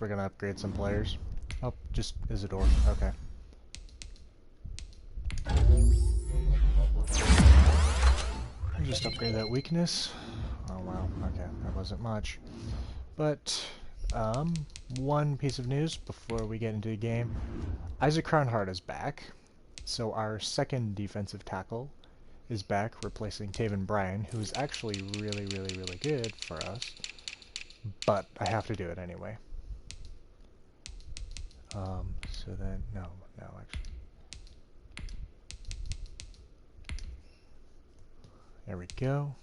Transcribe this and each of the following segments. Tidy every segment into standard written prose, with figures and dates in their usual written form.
we're gonna upgrade some players. Oh, just Isidore. Okay. I'll just upgrade that weakness. Oh wow, okay, that wasn't much. But, one piece of news before we get into the game. Isaac Cronhart is back. So our second defensive tackle is back, replacing Taven Bryan, who is actually really, really, really good for us. But I have to do it anyway. So then, no, actually. There we go.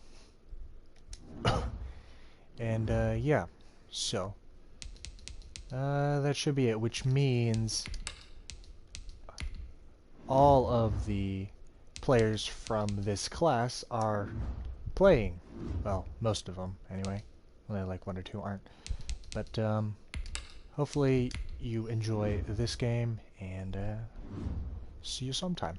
And, yeah. So, that should be it, which means all of the players from this class are playing. Well, most of them, anyway. Only like one or two aren't. But, hopefully you enjoy this game, and, see you sometime.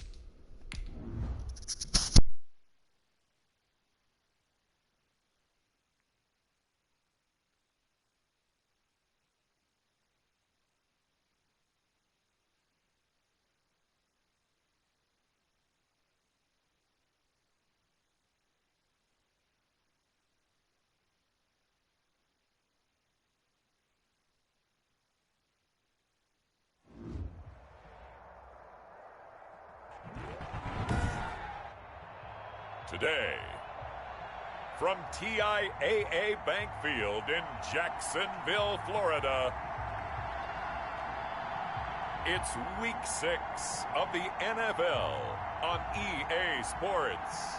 Today, from TIAA Bank Field in Jacksonville, Florida, it's Week 6 of the NFL on EA Sports.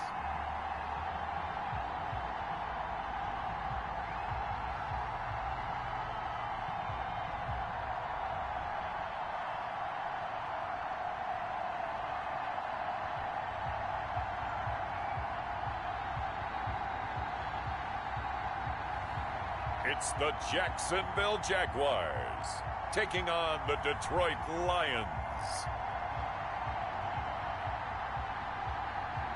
It's the Jacksonville Jaguars taking on the Detroit Lions.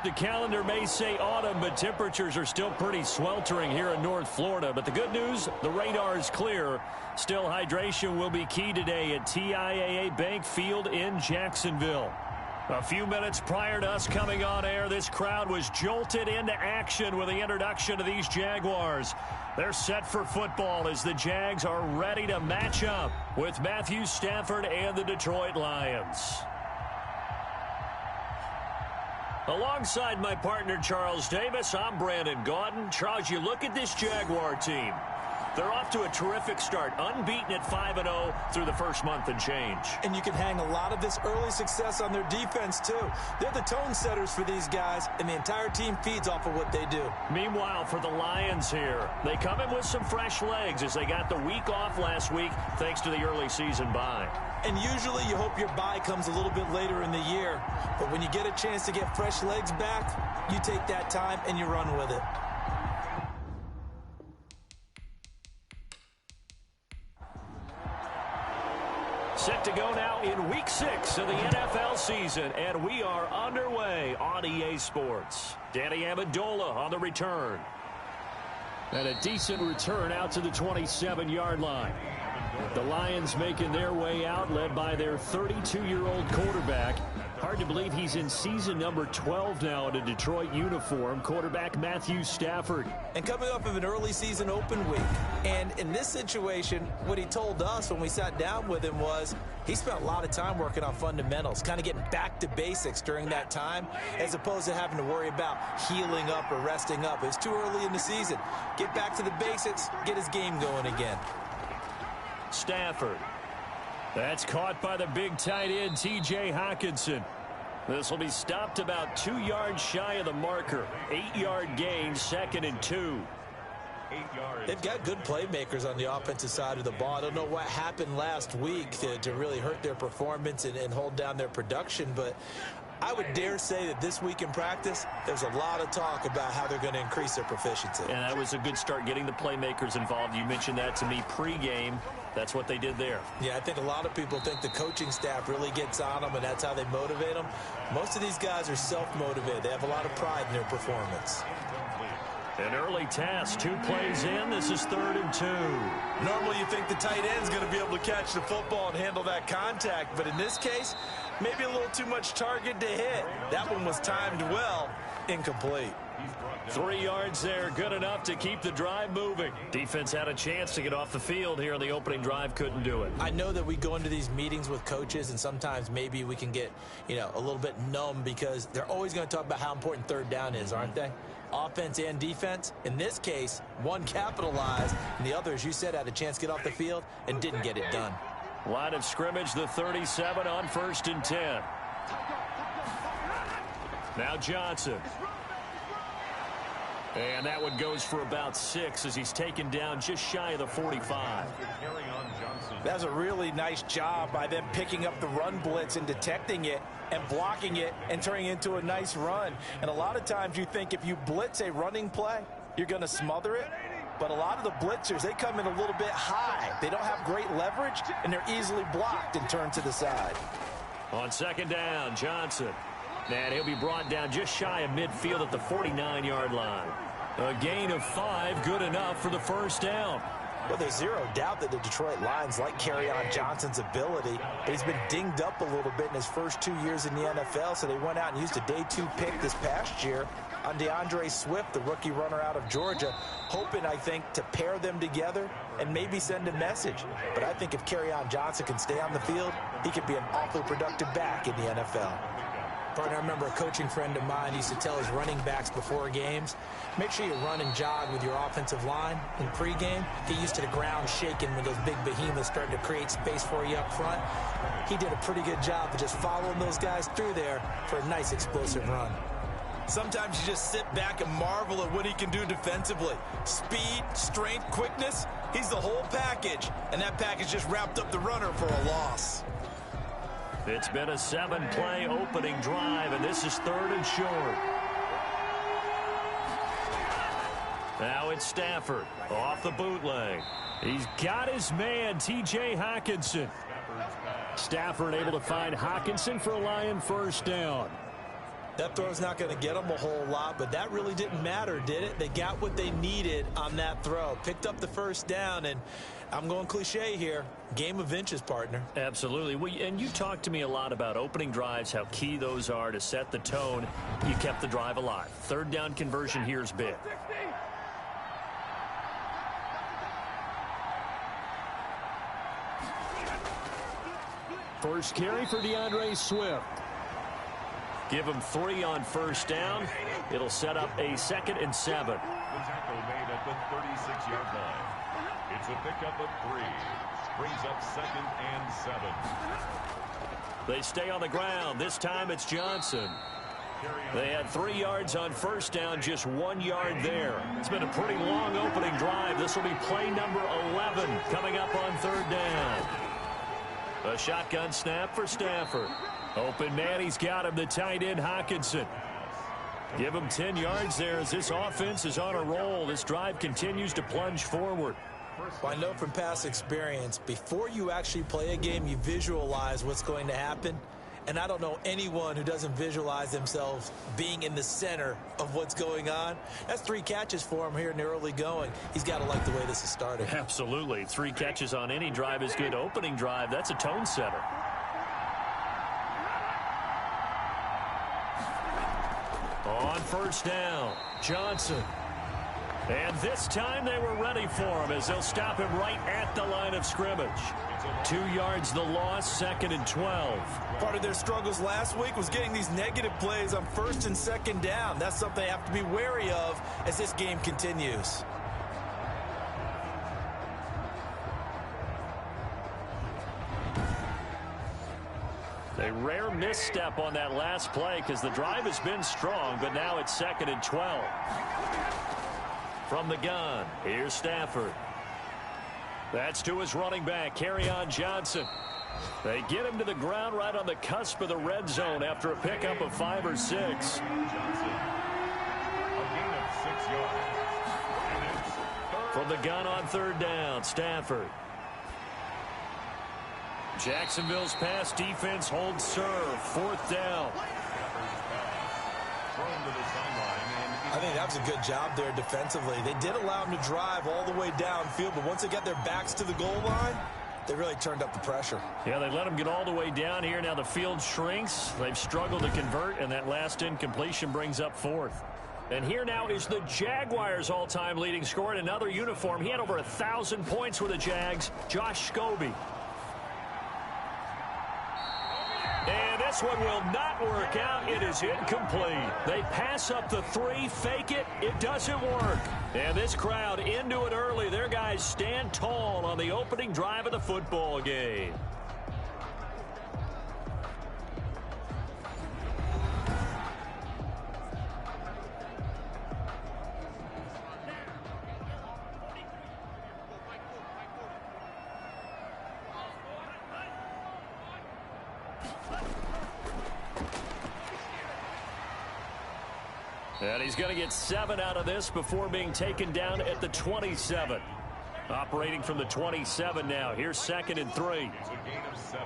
The calendar may say autumn, but temperatures are still pretty sweltering here in North Florida. But the good news, the radar is clear. Still, hydration will be key today at TIAA Bank Field in Jacksonville. A few minutes prior to us coming on air, this crowd was jolted into action with the introduction of these Jaguars. They're set for football as the Jags are ready to match up with Matthew Stafford and the Detroit Lions. Alongside my partner, Charles Davis, I'm Brandon Gaudin. Charles, you look at this Jaguar team. They're off to a terrific start, unbeaten at 5-0 through the first month and change. And you can hang a lot of this early success on their defense, too. They're the tone setters for these guys, and the entire team feeds off of what they do. Meanwhile, for the Lions here, they come in with some fresh legs as they got the week off last week thanks to the early season bye. And usually you hope your bye comes a little bit later in the year. But when you get a chance to get fresh legs back, you take that time and you run with it. Set to go now in Week 6 of the NFL season, and we are underway on EA Sports. Danny Amendola on the return. And a decent return out to the 27-yard line. The Lions making their way out, led by their 32-year-old quarterback. Hard to believe he's in season number 12 now in a Detroit uniform, quarterback Matthew Stafford. And coming off of an early season open week. And in this situation, what he told us when we sat down with him was he spent a lot of time working on fundamentals, kind of getting back to basics during that time, as opposed to having to worry about healing up or resting up. It's too early in the season. Get back to the basics, get his game going again. Stafford. That's caught by the big tight end, T.J. Hockenson. This will be stopped about 2 yards shy of the marker. 8-yard gain, 2nd and 2. 8 yards. They've got good playmakers on the offensive side of the ball. I don't know what happened last week to really hurt their performance and hold down their production, but I would dare say that this week in practice, there's a lot of talk about how they're going to increase their proficiency. And that was a good start getting the playmakers involved. You mentioned that to me pregame. That's what they did there. Yeah, I think a lot of people think the coaching staff really gets on them, and that's how they motivate them. Most of these guys are self-motivated. They have a lot of pride in their performance. An early task, 2 plays in. This is 3rd and 2. Normally you think the tight end's going to be able to catch the football and handle that contact, but in this case, maybe a little too much target to hit. That one was timed well, incomplete. 3 yards there, good enough to keep the drive moving. Defense had a chance to get off the field here on the opening drive, couldn't do it. I know that we go into these meetings with coaches, and sometimes maybe we can get, a little bit numb because they're always going to talk about how important 3rd down is, aren't they? Offense and defense. In this case, one capitalized, and the other, as you said, had a chance to get off the field and didn't get it done. Line of scrimmage, the 37 on 1st and 10. Now Johnson. And that one goes for about 6 as he's taken down just shy of the 45. That's a really nice job by them picking up the run blitz and detecting it and blocking it and turning it into a nice run. And a lot of times you think if you blitz a running play, you're going to smother it. But a lot of the blitzers, they come in a little bit high. They don't have great leverage, and they're easily blocked and turned to the side. On 2nd down, Johnson. And he'll be brought down just shy of midfield at the 49-yard line. A gain of 5, good enough for the 1st down. Well, there's zero doubt that the Detroit Lions like Kerryon Johnson's ability, but he's been dinged up a little bit in his first 2 years in the NFL, so they went out and used a day 2 pick this past year on DeAndre Swift, the rookie runner out of Georgia, hoping, I think, to pair them together and maybe send a message. But I think if Kerryon Johnson can stay on the field, he could be an awfully productive back in the NFL. Partner, I remember a coaching friend of mine used to tell his running backs before games, make sure you run and jog with your offensive line in pregame. Get used to the ground shaking when those big behemoths starting to create space for you up front. He did a pretty good job of just following those guys through there for a nice explosive run. Sometimes you just sit back and marvel at what he can do defensively. Speed, strength, quickness, he's the whole package. And that package just wrapped up the runner for a loss. It's been a 7-play opening drive, and this is 3rd and short. Now it's Stafford off the bootleg. He's got his man, T.J. Hockenson. Stafford able to find Hockenson for a Lion 1st down. That throw's not going to get them a whole lot, but that really didn't matter, did it? They got what they needed on that throw. Picked up the 1st down, and I'm going cliche here. Game of inches, partner. Absolutely. Well, and you talked to me a lot about opening drives, how key those are to set the tone. You kept the drive alive. 3rd down conversion here is big. First carry for DeAndre Swift. Give him 3 on 1st down. It'll set up a 2nd and 7. The tackle made at the 36-yard line. It's a pickup of 3. Brings up 2nd and 7. They stay on the ground. This time it's Johnson. They had 3 yards on 1st down, just 1 yard there. It's been a pretty long opening drive. This will be play number 11 coming up on 3rd down. A shotgun snap for Stafford. Open man, he's got him, the tight end Hockenson. Give him 10 yards there as this offense is on a roll. This drive continues to plunge forward. Well, I know from past experience, before you actually play a game, you visualize what's going to happen. And I don't know anyone who doesn't visualize themselves being in the center of what's going on. That's 3 catches for him here in the early going. He's got to like the way this is starting. Absolutely. 3 catches on any drive is good. Opening drive, that's a tone setter. On 1st down, Johnson. And this time they were ready for him as they'll stop him right at the line of scrimmage. 2 yards the loss, 2nd and 12. Part of their struggles last week was getting these negative plays on 1st and 2nd down. That's something they have to be wary of as this game continues. A rare misstep on that last play because the drive has been strong, but now it's 2nd and 12. From the gun, here's Stafford. That's to his running back, Kerryon Johnson. They get him to the ground right on the cusp of the red zone after a pickup of 5 or 6. Johnson. A gain of 6 yards. And it's 3rd. From the gun on 3rd down, Stafford. Jacksonville's pass defense holds serve. 4th down. Thrown to the sideline, and I think that was a good job there defensively. They did allow them to drive all the way downfield, but once they got their backs to the goal line, they really turned up the pressure. Yeah, they let them get all the way down here. Now the field shrinks. They've struggled to convert, and that last incompletion brings up fourth. And here now is the Jaguars' all-time leading scorer in another uniform. He had over 1,000 points with the Jags, Josh Scobie. And this one will not work out. It is incomplete. They pass up the 3, fake it. It doesn't work. And this crowd into it early. Their guys stand tall on the opening drive of the football game. And he's going to get 7 out of this before being taken down at the 27. Operating from the 27 now. Here's 2nd and 3. It's a gain of 7.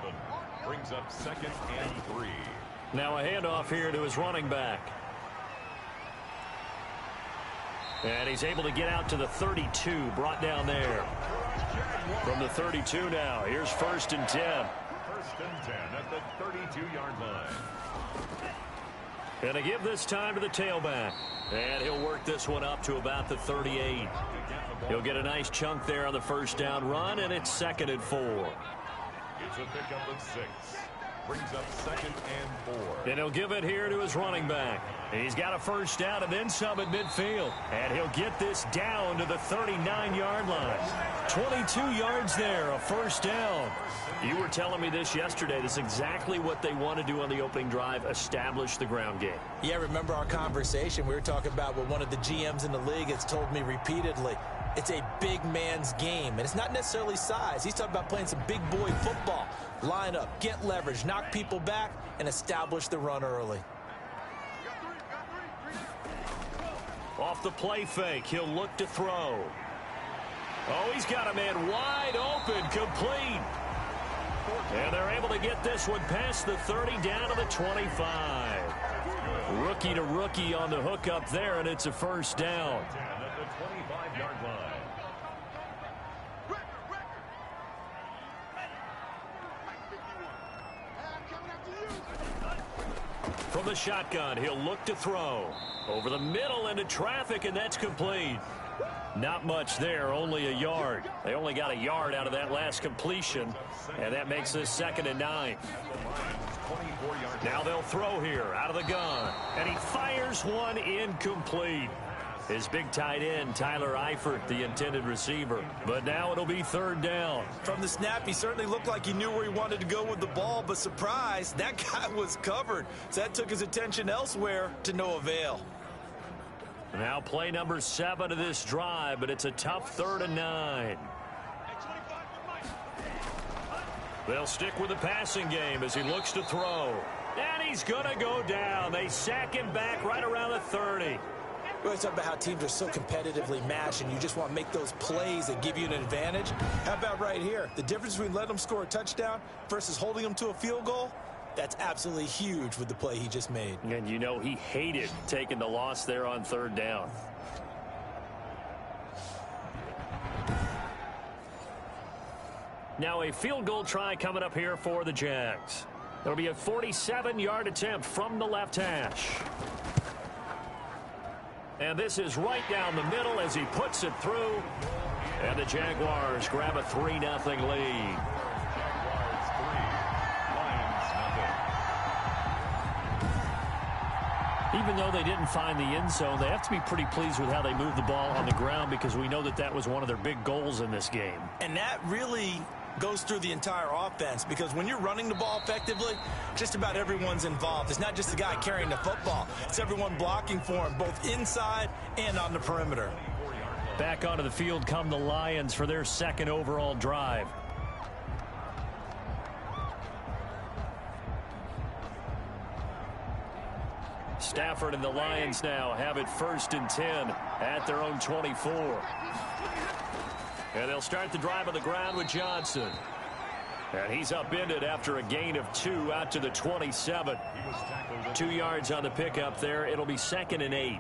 Brings up 2nd and 3. Now a handoff here to his running back. And he's able to get out to the 32. Brought down there. From the 32 now. Here's 1st and 10. 1st and 10 at the 32-yard line. And to give this time to the tailback. And he'll work this one up to about the 38. He'll get a nice chunk there on the 1st down run, and it's 2nd and 4. It's a pickup of 6. Brings up 2nd and 4. And he'll give it here to his running back. He's got a 1st down and then some at midfield. And he'll get this down to the 39-yard line. 22 yards there, a 1st down. You were telling me this yesterday. This is exactly what they want to do on the opening drive, establish the ground game. Yeah, remember our conversation? We were talking about what one of the GMs in the league has told me repeatedly. It's a big man's game, and it's not necessarily size. He's talking about playing some big boy football. Line up, get leverage, knock people back, and establish the run early. Off the play fake, he'll look to throw. Oh, he's got a man wide open, complete. And they're able to get this one past the 30 down to the 25. Rookie to rookie on the hook up there, and it's a 1st down. At the 25-yard line. From the shotgun, he'll look to throw. Over the middle into traffic, and that's complete. Not much there, only a yard. They only got a yard out of that last completion, and that makes this 2nd and 9. Now they'll throw here out of the gun, and he fires one incomplete. His big tight end, Tyler Eifert, the intended receiver. But now it'll be 3rd down. From the snap, he certainly looked like he knew where he wanted to go with the ball, but surprise, that guy was covered. So that took his attention elsewhere to no avail. Now play number 7 of this drive, but it's a tough 3rd and 9. They'll stick with the passing game as he looks to throw. And he's going to go down. They sack him back right around the 30. We always talk about how teams are so competitively matched, and you just want to make those plays that give you an advantage. How about right here? The difference between letting them score a touchdown versus holding them to a field goal, that's absolutely huge with the play he just made. And you know he hated taking the loss there on 3rd down. Now a field goal try coming up here for the Jags. It'll be a 47-yard attempt from the left hash. And this is right down the middle as he puts it through. And the Jaguars grab a 3-0 lead. Even though they didn't find the end zone, they have to be pretty pleased with how they moved the ball on the ground, because we know that that was one of their big goals in this game. And that really goes through the entire offense, because when you're running the ball effectively, just about everyone's involved. It's not just the guy carrying the football. It's everyone blocking for him, both inside and on the perimeter. Back onto the field come the Lions for their 2nd overall drive. Stafford and the Lions now have it 1st and 10 at their own 24. And they'll start the drive on the ground with Johnson. And he's upended after a gain of 2 out to the 27. 2 yards on the pickup there. It'll be 2nd and 8.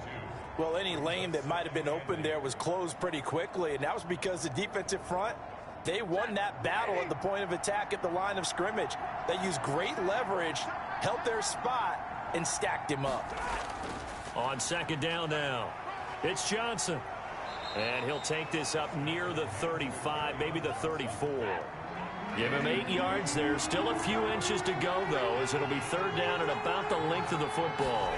Well, any lane that might have been open there was closed pretty quickly, and that was because the defensive front, they won that battle at the point of attack at the line of scrimmage. They used great leverage, held their spot, and stacked him up. On second down now, it's Johnson. And he'll take this up near the 35, maybe the 34. Give him 8 yards there. Still a few inches to go, though, as it'll be third down at about the length of the football.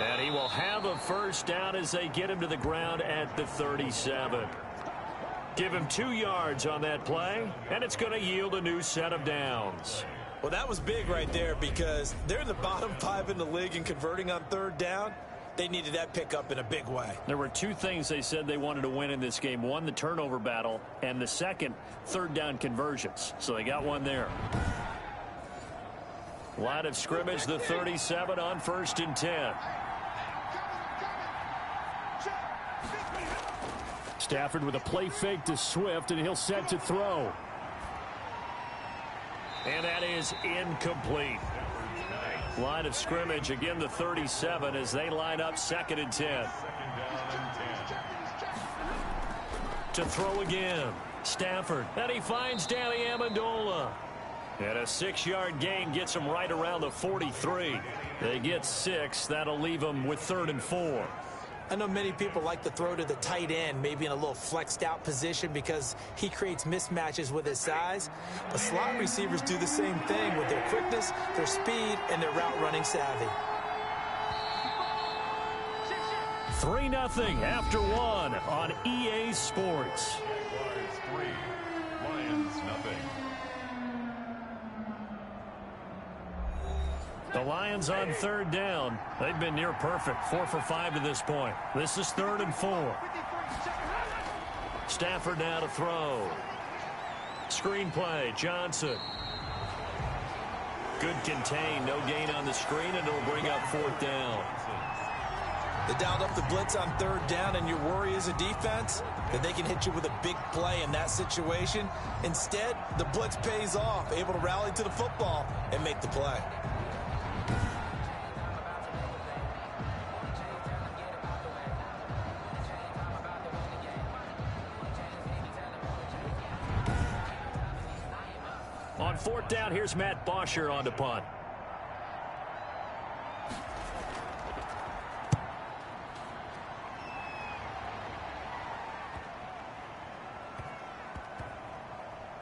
And he will have a first down as they get him to the ground at the 37. Give him 2 yards on that play, and it's going to yield a new set of downs. Well, that was big right there because they're in the bottom 5 in the league in converting on third down. They needed that pickup in a big way. There were 2 things they said they wanted to win in this game. One, the turnover battle, and the second, third down conversions. So they got one there. Line of scrimmage, the 37 on 1st and 10. Stafford with a play fake to Swift, and he'll set to throw. And that is incomplete. Line of scrimmage, again the 37 as they line up 2nd and 10. To throw again, Stafford. And he finds Danny Amendola. And a 6-yard gain gets him right around the 43. They get 6. That'll leave them with 3rd and 4. I know many people like to throw to the tight end, maybe in a little flexed out position because he creates mismatches with his size. But slot receivers do the same thing with their quickness, their speed, and their route running savvy. 3-0 after 1 on EA Sports. Jaguars 3, Lions nothing. The Lions on third down. They've been near perfect. 4 for 5 to this point. This is 3rd and 4. Stafford now to throw. Screen play, Johnson. Good contain, no gain on the screen, and it'll bring up 4th down. They dialed up the blitz on third down, and your worry as a defense that they can hit you with a big play in that situation. Instead, the blitz pays off, able to rally to the football and make the play. On 4th down, here's Matt Bosher on the punt.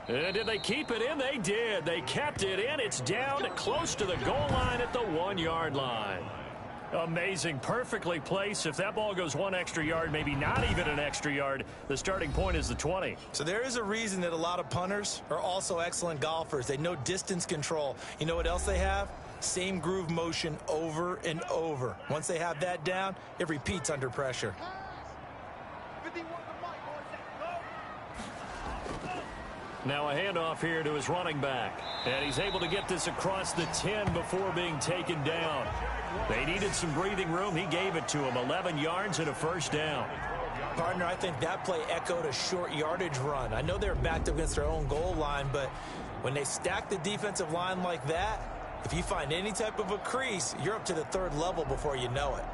And did they keep it in? They did. They kept it in. It's down close to the goal line at the 1-yard line. Amazing. Perfectly placed. If that ball goes 1 extra yard, maybe not even an extra yard, the starting point is the 20. So there is a reason that a lot of punters are also excellent golfers. They know distance control. You know what else they have? Same groove motion over and over. Once they have that down, it repeats under pressure. Now a handoff here to his running back. And he's able to get this across the 10 before being taken down. They needed some breathing room. He gave it to him. 11 yards and a first down. Partner, I think that play echoed a short yardage run. I know they're backed up against their own goal line, but when they stack the defensive line like that, if you find any type of a crease, you're up to the 3rd level before you know it.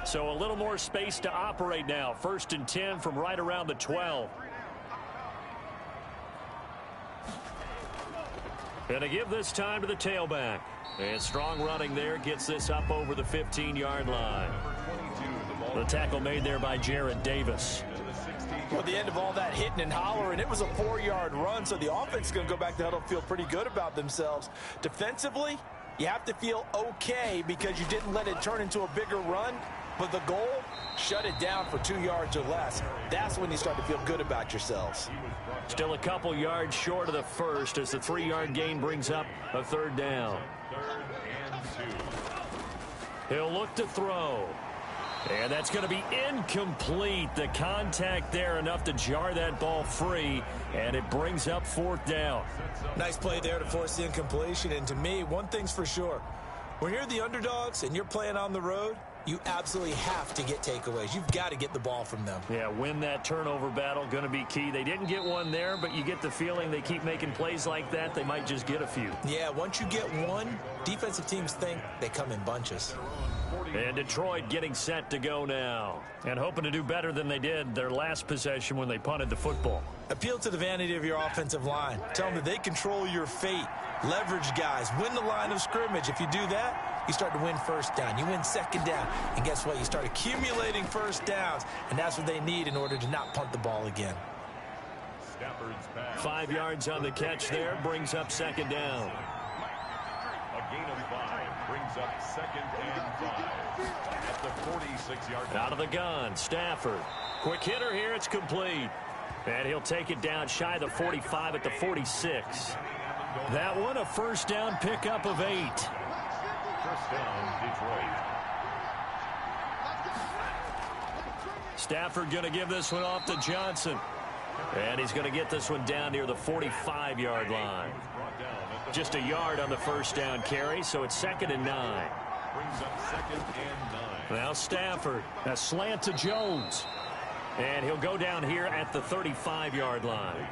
So a little more space to operate now. 1st and 10 from right around the 12. And to give this time to the tailback. And strong running there gets this up over the 15-yard line. The tackle made there by Jarrett Davis. Well, at the end of all that hitting and hollering, it was a 4-yard run, so the offense is going to go back to huddle, feel pretty good about themselves. Defensively, you have to feel okay because you didn't let it turn into a bigger run. But the goal, shut it down for 2 yards or less. That's when you start to feel good about yourselves. Still a couple yards short of the first as the 3-yard gain brings up a 3rd down. 3rd and 2. He'll look to throw. And that's going to be incomplete. The contact there enough to jar that ball free, and it brings up 4th down. Nice play there to force the incompletion. And to me, one thing's for sure. When you're the underdogs and you're playing on the road, you absolutely have to get takeaways. You've got to get the ball from them. Yeah, win that turnover battle, going to be key. They didn't get one there, but you get the feeling they keep making plays like that, they might just get a few. Yeah, once you get one, defensive teams think they come in bunches. And Detroit getting set to go now. And hoping to do better than they did their last possession when they punted the football. Appeal to the vanity of your offensive line. Tell them that they control your fate. Leverage guys. Win the line of scrimmage. If you do that, you start to win first down. You win second down. And guess what? You start accumulating first downs. And that's what they need in order to not punt the ball again. 5 yards on the catch there. Brings up second down. A gain of 5 brings up second and 5 at the 46-yard line. Out of the gun, Stafford. Quick hitter here, it's complete. And he'll take it down shy of the 45 at the 46. That one, a first down pickup of 8. First down, Detroit. Stafford going to give this one off to Johnson. And he's going to get this one down near the 45-yard line. Just a yard on the first down carry, so it's 2nd and 9. Brings up 2nd and 9. Now Stafford, a slant to Jones. And he'll go down here at the 35-yard line.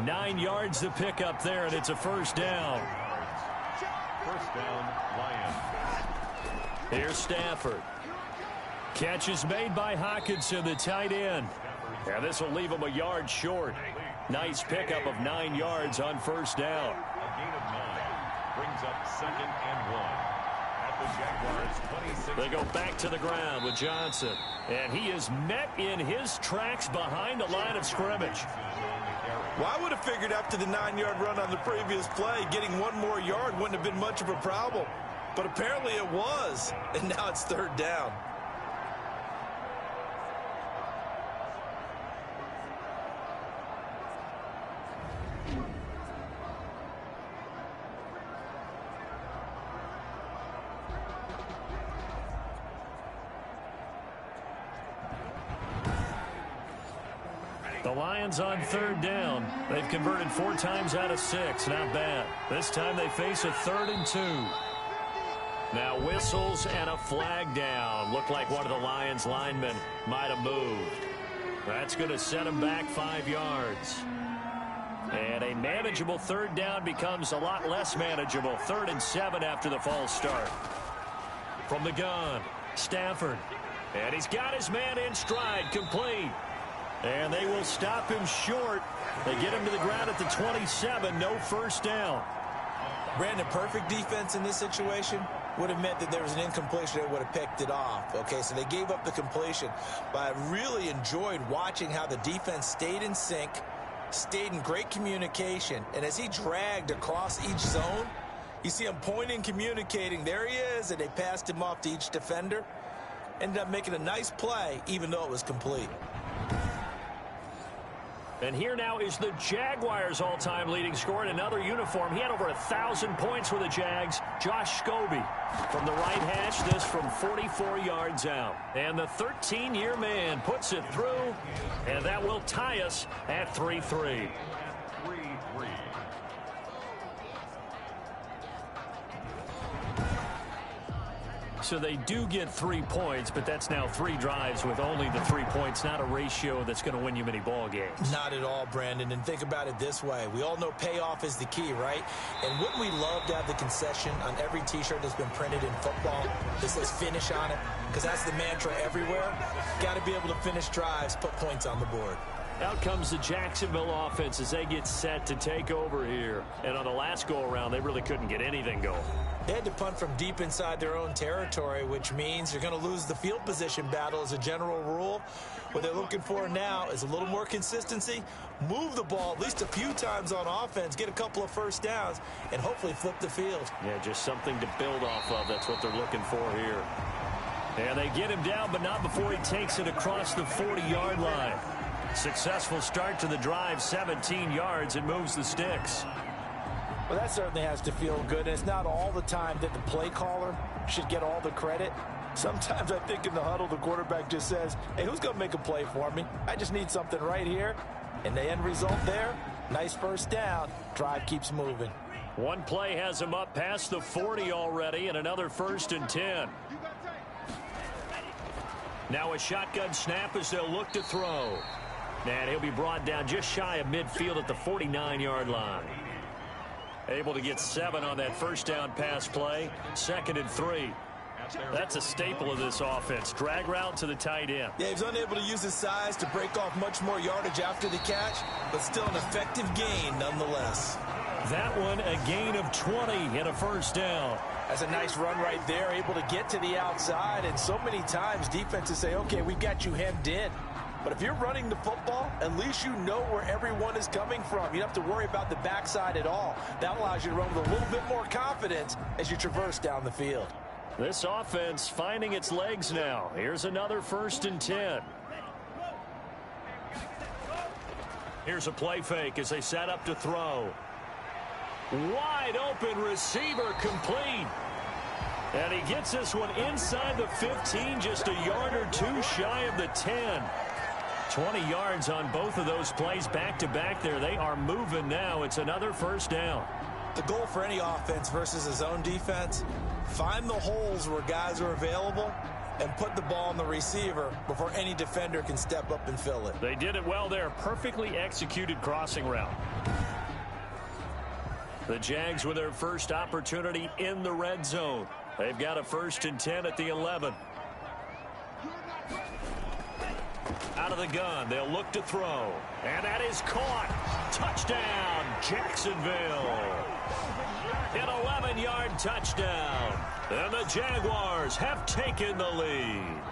9 yards to pick up there, and it's a first down. First down, Lions. Here's Stafford. Catch is made by Hockenson, the tight end. And this will leave him a yard short. Nice pickup of 9 yards on first down. A gain of 9 brings up 2nd and 1 at the Jaguars' 26. They go back to the ground with Johnson. And he is met in his tracks behind the line of scrimmage. Well, I would have figured after the 9-yard run on the previous play, getting 1 more yard wouldn't have been much of a problem. But apparently it was. And now it's 3rd down. The Lions on 3rd down. They've converted 4 times out of 6. Not bad. This time they face a 3rd and 2. Now whistles and a flag down. Looked like one of the Lions linemen might have moved. That's going to set him back 5 yards. And a manageable 3rd down becomes a lot less manageable. 3rd and 7 after the false start. From the gun, Stafford. And he's got his man in stride, complete. And they will stop him short. They get him to the ground at the 27. No first down. Brandon, perfect defense in this situation would have meant that there was an incompletion that would have picked it off. Okay, so they gave up the completion. But I really enjoyed watching how the defense stayed in sync, stayed in great communication. And as he dragged across each zone, you see him pointing, communicating. There he is, and they passed him off to each defender. Ended up making a nice play, even though it was complete. And here now is the Jaguars' all-time leading scorer in another uniform. He had over 1,000 points for the Jags. Josh Scobie from the right hash, this from 44 yards out. And the 13-year man puts it through, and that will tie us at 3-3. 3-3. So they do get 3 points, but that's now 3 drives with only the 3 points, not a ratio that's going to win you many ball games. Not at all, Brandon. And think about it this way. We all know payoff is the key, right? And wouldn't we love to have the concession on every T-shirt that's been printed in football that says finish on it? Because that's the mantra everywhere. Got to be able to finish drives, put points on the board. Out comes the Jacksonville offense as they get set to take over here. And on the last go-around, they really couldn't get anything going. They had to punt from deep inside their own territory, which means you're going to lose the field position battle as a general rule. What they're looking for now is a little more consistency, move the ball at least a few times on offense, get a couple of first downs, and hopefully flip the field. Yeah, just something to build off of. That's what they're looking for here. And they get him down, but not before he takes it across the 40-yard line. Successful start to the drive, 17 yards, and moves the sticks. Well, that certainly has to feel good. And it's not all the time that the play caller should get all the credit. Sometimes I think in the huddle, the quarterback just says, hey, who's going to make a play for me? I just need something right here. And the end result there, nice first down. Drive keeps moving. One play has him up past the 40 already, and another 1st and 10. Now a shotgun snap as they'll look to throw. And he'll be brought down just shy of midfield at the 49-yard line. Able to get 7 on that first down pass play. 2nd and 3. That's a staple of this offense. Drag route to the tight end. Yeah, he's unable to use his size to break off much more yardage after the catch, but still an effective gain nonetheless. That one a gain of 20 and a first down. That's a nice run right there, able to get to the outside, and so many times defenses say, okay, we've got you hemmed in. But if you're running the football, at least you know where everyone is coming from. You don't have to worry about the backside at all. That allows you to run with a little bit more confidence as you traverse down the field. This offense finding its legs now. Here's another 1st and 10. Here's a play fake as they set up to throw. Wide open receiver complete. And he gets this one inside the 15, just a yard or 2 shy of the 10. 20 yards on both of those plays back-to-back there. They are moving now. It's another first down. The goal for any offense versus his own defense, find the holes where guys are available and put the ball on the receiver before any defender can step up and fill it. They did it well there. Perfectly executed crossing route. The Jags with their first opportunity in the red zone. They've got a 1st and 10 at the 11. Out of the gun, they'll look to throw. And that is caught. Touchdown, Jacksonville. An 11-yard touchdown. And the Jaguars have taken the lead.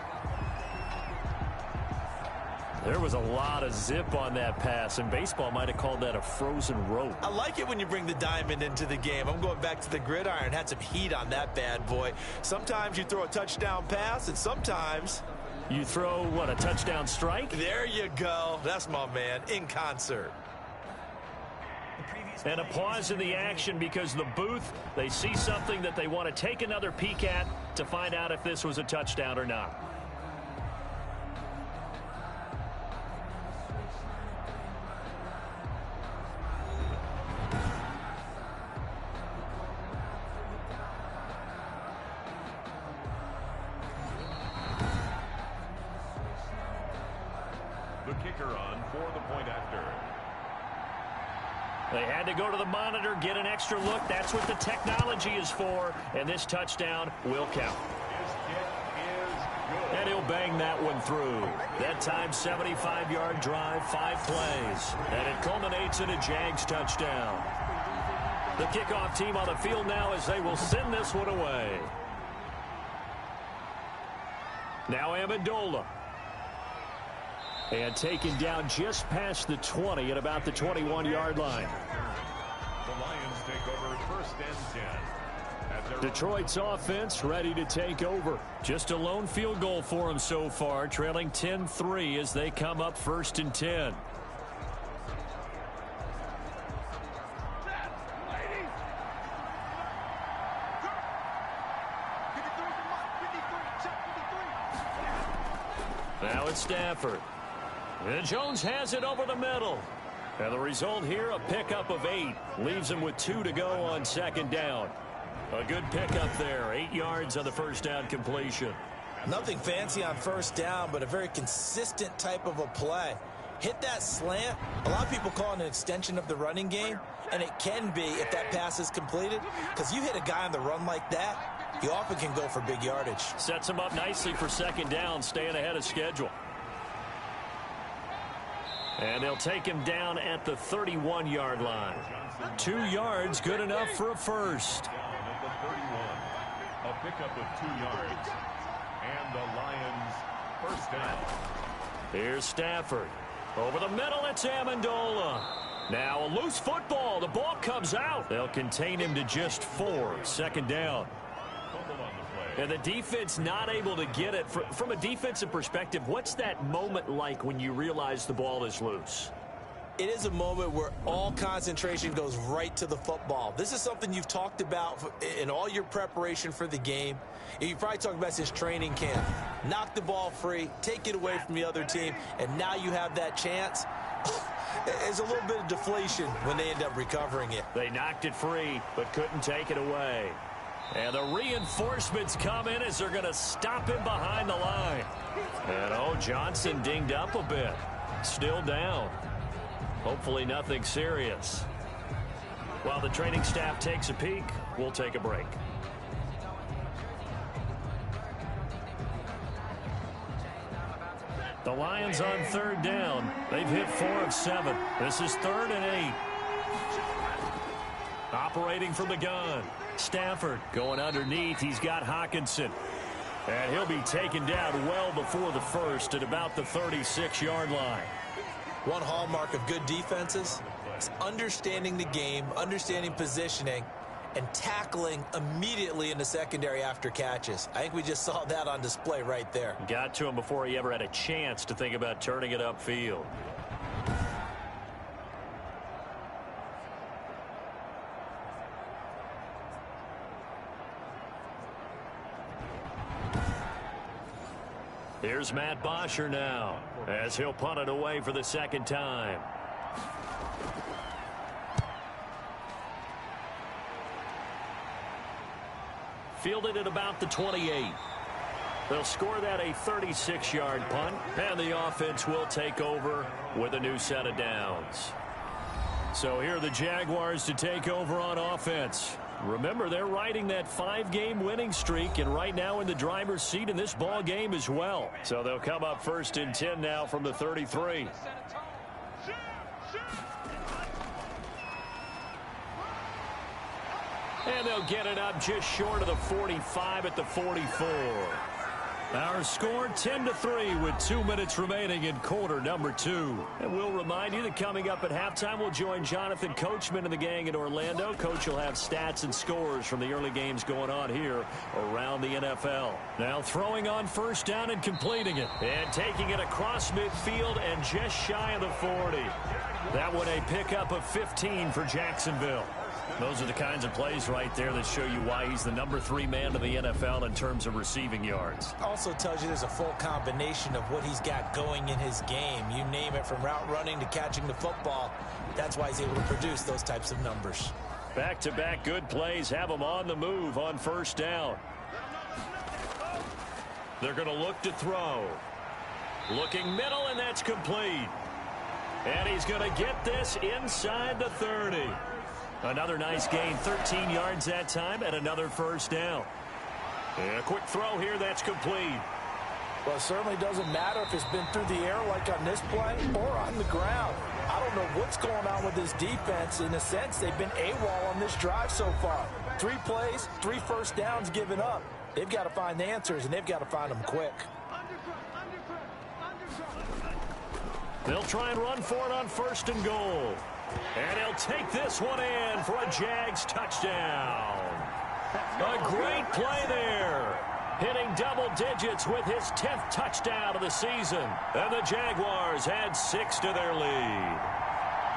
There was a lot of zip on that pass, and baseball might have called that a frozen rope. I like it when you bring the diamond into the game. I'm going back to the gridiron. Had some heat on that bad boy. Sometimes you throw a touchdown pass, and sometimes you throw, what, a touchdown strike? There you go. That's my man, in concert. And a pause in the action because the booth, they see something that they want to take another peek at to find out if this was a touchdown or not. The kicker on for the point after. They had to go to the monitor, get an extra look. That's what the technology is for. And this touchdown will count. His kick is good. And he'll bang that one through. That time, 75-yard drive, 5 plays. And it culminates in a Jags touchdown. The kickoff team on the field now as they will send this one away. Now Amendola. And taken down just past the 20 at about the 21-yard line. The Lions take over 1st and 10. Detroit's offense ready to take over. Just a lone field goal for them so far, trailing 10-3 as they come up 1st and 10. Now it's Stafford. And Jones has it over the middle. And the result here, a pickup of 8. Leaves him with 2 to go on 2nd down. A good pickup there. 8 yards on the first down completion. Nothing fancy on 1st down, but a very consistent type of a play. Hit that slant. A lot of people call it an extension of the running game, and it can be if that pass is completed, because you hit a guy on the run like that, you often can go for big yardage. Sets him up nicely for 2nd down, staying ahead of schedule. And they'll take him down at the 31-yard line. 2 yards, good enough for a first. Down at the 31. A pickup of 2 yards. And the Lions 1st down. Here's Stafford. Over the middle, it's Amendola. Now a loose football. The ball comes out. They'll contain him to just 4. 2nd down. Fumble on the play. And the defense not able to get it. From a defensive perspective, what's that moment like when you realize the ball is loose? It is a moment where all concentration goes right to the football. This is something you've talked about in all your preparation for the game. You've probably talked about since training camp. Knock the ball free, take it away from the other team, and now you have that chance. There's a little bit of deflation when they end up recovering it. They knocked it free, but couldn't take it away. And the reinforcements come in as they're going to stop him behind the line. And, Johnson dinged up a bit. Still down. Hopefully nothing serious. While the training staff takes a peek, we'll take a break. The Lions on 3rd down. They've hit 4 of 7. This is 3rd and 8. Operating from the gun. Stafford going underneath. He's got Hawkinson. And he'll be taken down well before the first at about the 36-yard line. One hallmark of good defenses is understanding the game, understanding positioning, and tackling immediately in the secondary after catches. I think we just saw that on display right there. Got to him before he ever had a chance to think about turning it upfield. Here's Matt Bosher now as he'll punt it away for the 2nd time. Fielded at about the 28. They'll score that a 36-yard punt, and the offense will take over with a new set of downs. So here are the Jaguars to take over on offense. Remember, they're riding that 5-game winning streak, and right now in the driver's seat in this ball game as well. So they'll come up 1st and 10 now from the 33. And they'll get it up just short of the 45 at the 44. Our score 10-3 with 2 minutes remaining in quarter number 2. And we'll remind you that coming up at halftime, we'll join Jonathan Coachman and the gang in Orlando. Coach will have stats and scores from the early games going on here around the NFL. Now throwing on 1st down and completing it. And taking it across midfield and just shy of the 40. That one a pickup of 15 for Jacksonville. Those are the kinds of plays right there that show you why he's the number 3 man in the NFL in terms of receiving yards. Also tells you there's a full combination of what he's got going in his game. You name it, from route running to catching the football. That's why he's able to produce those types of numbers. Back-to-back good plays have him on the move on 1st down. They're going to look to throw. Looking middle, and that's complete. And he's going to get this inside the 30. Another nice gain, 13 yards that time, and another 1st down. And a quick throw here, that's complete. Well, it certainly doesn't matter if it's been through the air like on this play or on the ground. I don't know what's going on with this defense. In a sense, they've been AWOL on this drive so far. 3 plays, 3 1st downs given up. They've got to find the answers, and they've got to find them quick. They'll try and run for it on 1st and goal. And he'll take this one in for a Jags touchdown. A great play there. Hitting double digits with his 10th touchdown of the season. And the Jaguars add 6 to their lead.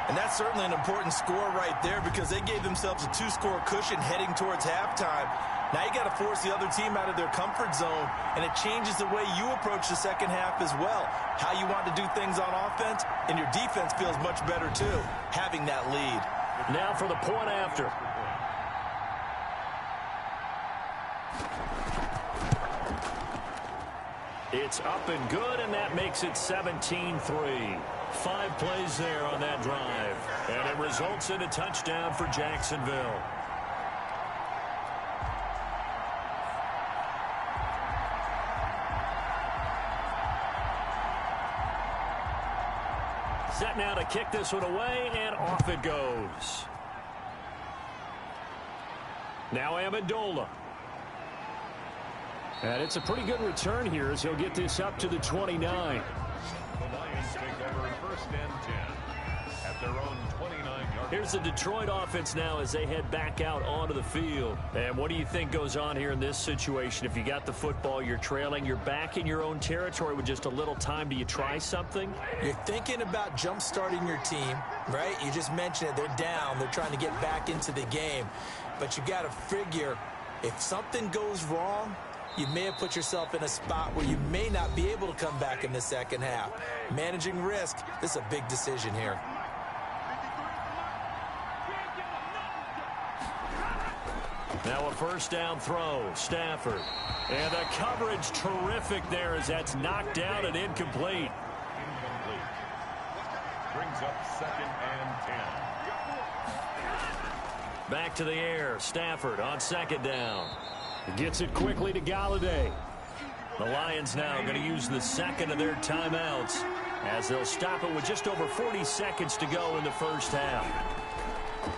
And that's certainly an important score right there, because they gave themselves a 2-score cushion heading towards halftime. Now you got to force the other team out of their comfort zone, and it changes the way you approach the second half as well. How you want to do things on offense, and your defense feels much better too, having that lead. Now for the point after. It's up and good, and that makes it 17-3. 5 plays there on that drive, and it results in a touchdown for Jacksonville. Set now to kick this one away, and off it goes. Now Amendola. And it's a pretty good return here as he'll get this up to the 29. The Lions take over 1st and 10 at their own 29-yard. Here's the Detroit offense now as they head back out onto the field. And what do you think goes on here in this situation? If you got the football, you're trailing, you're back in your own territory with just a little time. Do you try something? You're thinking about jump-starting your team, right? You just mentioned it. They're down. They're trying to get back into the game. But you got to figure, if something goes wrong, you may have put yourself in a spot where you may not be able to come back in the second half. Managing risk, this is a big decision here. Now a first down throw. Stafford. And the coverage terrific there as that's knocked down and incomplete. Incomplete. Brings up 2nd and 10. Back to the air. Stafford on 2nd down. Gets it quickly to Galladay. The Lions now going to use the 2nd of their timeouts as they'll stop it with just over 40 seconds to go in the first half.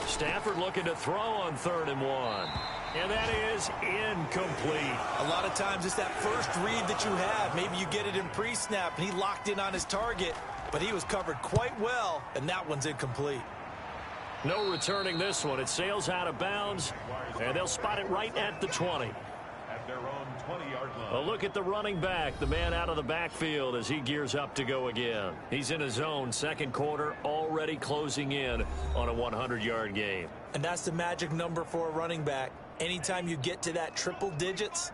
Stafford looking to throw on 3rd and 1. And that is incomplete. A lot of times it's that first read that you have. Maybe you get it in pre-snap and he locked in on his target, but he was covered quite well, and that one's incomplete. No returning this one. It sails out of bounds, and they'll spot it right at the 20. At their own 20-yard line. A look at the running back, the man out of the backfield as he gears up to go again. He's in his zone, 2nd quarter, already closing in on a 100-yard game. And that's the magic number for a running back. Anytime you get to that triple digits,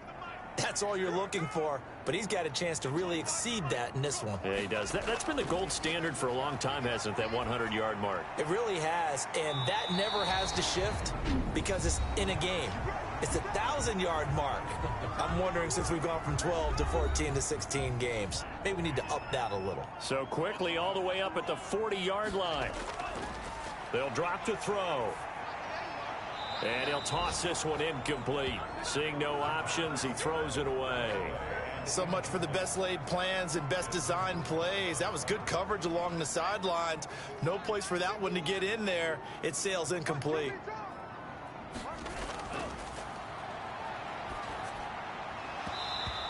that's all you're looking for. But he's got a chance to really exceed that in this one. Yeah, he does. That's been the gold standard for a long time, hasn't it, that 100-yard mark? It really has, and that never has to shift because it's in a game. It's a 1,000-yard mark. I'm wondering, since we've gone from 12 to 14 to 16 games, maybe we need to up that a little. So quickly all the way up at the 40-yard line. They'll drop to throw. And he'll toss this one incomplete. Seeing no options, he throws it away. So much for the best laid plans and best designed plays. That was good coverage along the sidelines. No place for that one to get in there. It sails incomplete.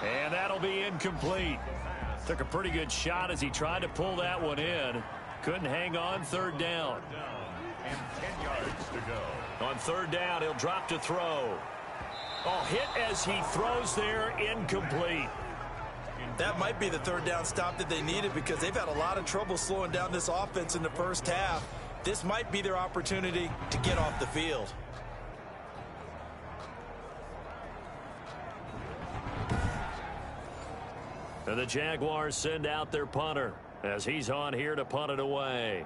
And that'll be incomplete. Took a pretty good shot as he tried to pull that one in. Couldn't hang on. 3rd down. And 10 yards to go. On 3rd down, he'll drop to throw. Oh, hit as he throws there, incomplete. That might be the 3rd down stop that they needed because they've had a lot of trouble slowing down this offense in the first half. This might be their opportunity to get off the field. And the Jaguars send out their punter as he's on here to punt it away.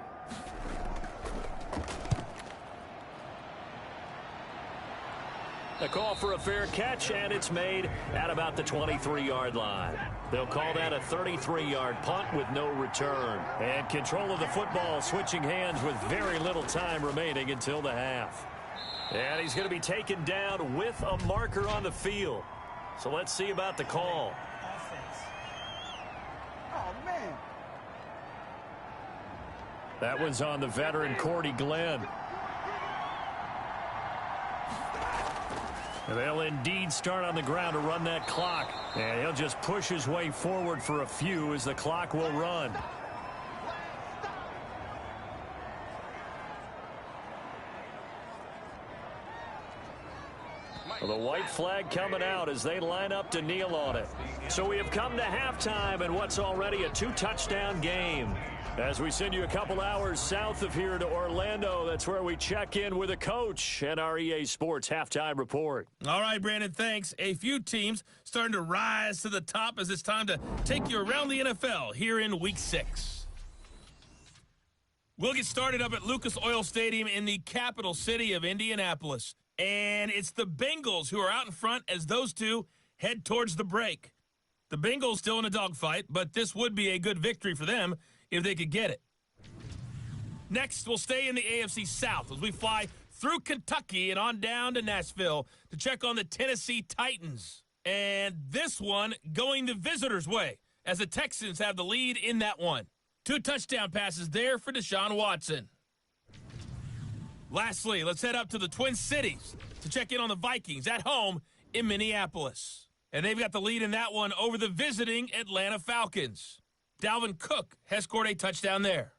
A call for a fair catch, and it's made at about the 23-yard line. They'll call that a 33-yard punt with no return. And control of the football switching hands with very little time remaining until the half. And he's going to be taken down with a marker on the field. So let's see about the call. That one's on the veteran Cordy Glenn. And they'll indeed start on the ground to run that clock. And he'll just push his way forward for a few as the clock will run. The white flag coming out as they line up to kneel on it. So we have come to halftime in what's already a 2-touchdown game. As we send you a couple hours south of here to Orlando, that's where we check in with a coach and our EA Sports Halftime Report. All right, Brandon, thanks. A few teams starting to rise to the top as it's time to take you around the NFL here in Week 6. We'll get started up at Lucas Oil Stadium in the capital city of Indianapolis. And it's the Bengals who are out in front as those two head towards the break. The Bengals still in a dogfight, but this would be a good victory for them if they could get it. Next, we'll stay in the AFC South as we fly through Kentucky and on down to Nashville to check on the Tennessee Titans. And this one going the visitors' way as the Texans have the lead in that one. 2 touchdown passes there for Deshaun Watson. Lastly, let's head up to the Twin Cities to check in on the Vikings at home in Minneapolis. And they've got the lead in that one over the visiting Atlanta Falcons. Dalvin Cook has scored a touchdown there.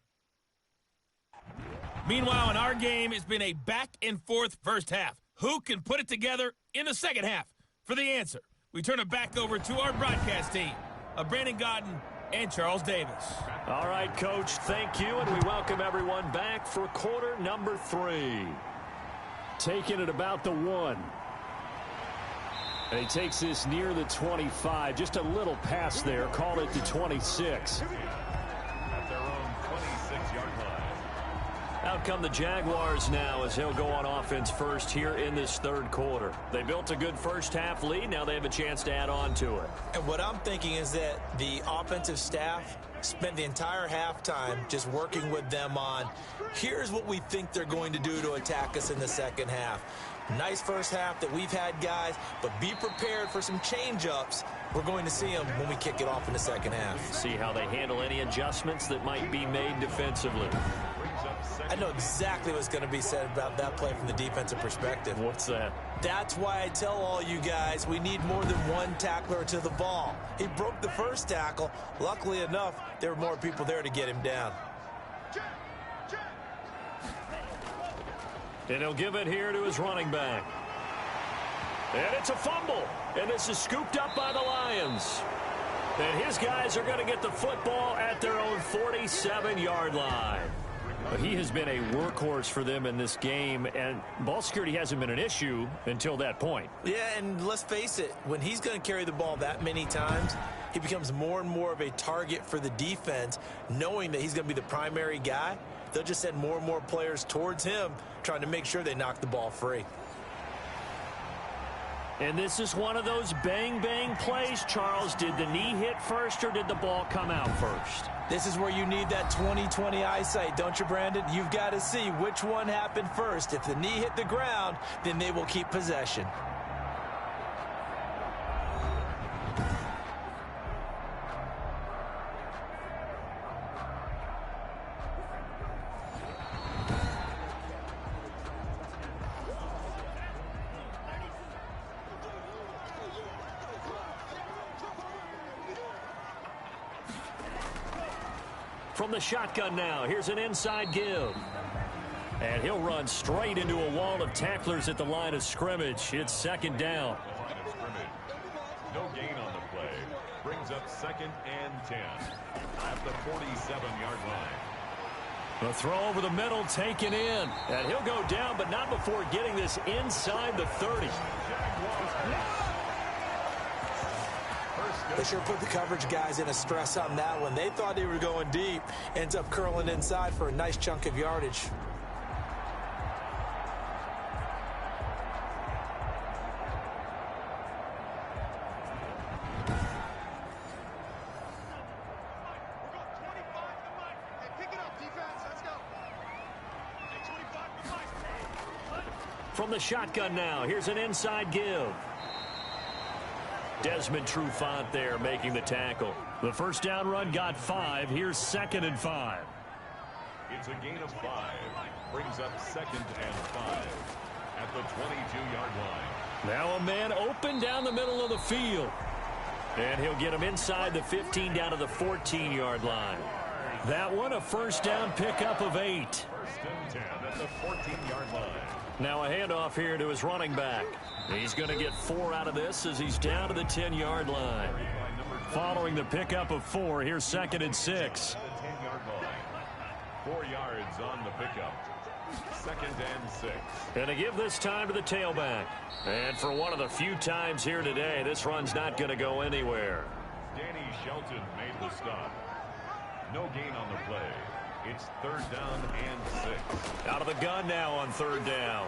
Meanwhile, in our game, it's been a back-and-forth first half. Who can put it together in the second half? For the answer, we turn it back over to our broadcast team of Brandon Godden and Charles Davis. All right, Coach, thank you, and we welcome everyone back for quarter number 3. Taking it about the 1. And he takes this near the 25. Just a little pass there. Call it the 26. At their own 26-yard line. Out come the Jaguars now as he'll go on offense first here in this third quarter. They built a good first half lead. Now they have a chance to add on to it. And what I'm thinking is that the offensive staff spent the entire halftime just working with them on, here's what we think they're going to do to attack us in the second half. Nice first half that we've had, guys, but be prepared for some change-ups. We're going to see them when we kick it off in the second half. See how they handle any adjustments that might be made defensively. I know exactly what's going to be said about that play from the defensive perspective. What's that? That's why I tell all you guys we need more than one tackler to the ball. He broke the first tackle. Luckily enough, there were more people there to get him down. And he'll give it here to his running back. And it's a fumble. And this is scooped up by the Lions. And his guys are going to get the football at their own 47-yard line. He has been a workhorse for them in this game, and ball security hasn't been an issue until that point. Yeah, and let's face it, when he's going to carry the ball that many times, he becomes more and more of a target for the defense, knowing that he's going to be the primary guy. They'll just send more and more players towards him, trying to make sure they knock the ball free. And this is one of those bang-bang plays, Charles. Did the knee hit first or did the ball come out first? This is where you need that 20/20 eyesight, don't you, Brandon? You've got to see which one happened first. If the knee hit the ground, then they will keep possession. From the shotgun now, here's an inside give. And he'll run straight into a wall of tacklers at the line of scrimmage. It's second down. Line of scrimmage. No gain on the play. Brings up 2nd and 10 at the 47-yard line. The throw over the middle taken in. And he'll go down, but not before getting this inside the 30. They sure put the coverage guys in a stress on that one. They thought they were going deep. Ends up curling inside for a nice chunk of yardage. From the shotgun now, here's an inside give. Desmond Trufant there making the tackle. The first down run got 5. Here's 2nd and 5. It's a gain of 5. Brings up 2nd and 5 at the 22-yard line. Now a man open down the middle of the field. And he'll get him inside the 15 down to the 14-yard line. That one a first down pickup of 8. 1st and 10 at the 14-yard line. Now a handoff here to his running back. He's going to get 4 out of this as he's down to the 10-yard line. Following the pickup of 4, here's 2nd and 6. 10-yard line. 4 yards on the pickup. 2nd and 6. And to give this time to the tailback. And for one of the few times here today, this run's not going to go anywhere. Danny Shelton made the stop. No gain on the play. It's 3rd down and 6. Out of the gun now on 3rd down.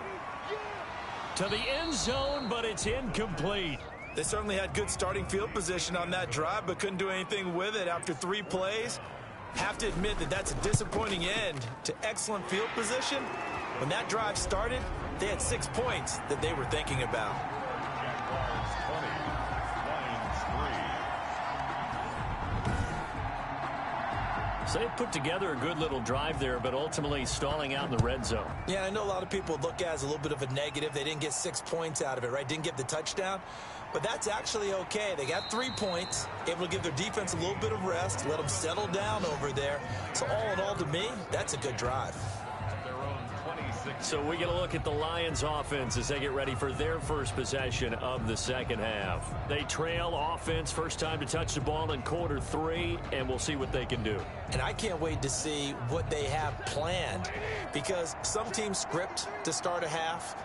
To the end zone, but it's incomplete. They certainly had good starting field position on that drive, but couldn't do anything with it after 3 plays. Have to admit that that's a disappointing end to excellent field position. When that drive started, they had 6 points that they were thinking about. Jaguars 20, Lions 3. So they put together a good little drive there, but ultimately stalling out in the red zone. Yeah, I know a lot of people look at it as a little bit of a negative. They didn't get 6 points out of it, right? Didn't get the touchdown. But that's actually okay. They got 3 points, able to give their defense a little bit of rest, let them settle down over there. So all in all, to me, that's a good drive. Their own 26. So we get a look at the Lions offense as they get ready for their first possession of the second half. They trail offense, first time to touch the ball in quarter 3, and we'll see what they can do. And I can't wait to see what they have planned, because some teams script to start a half.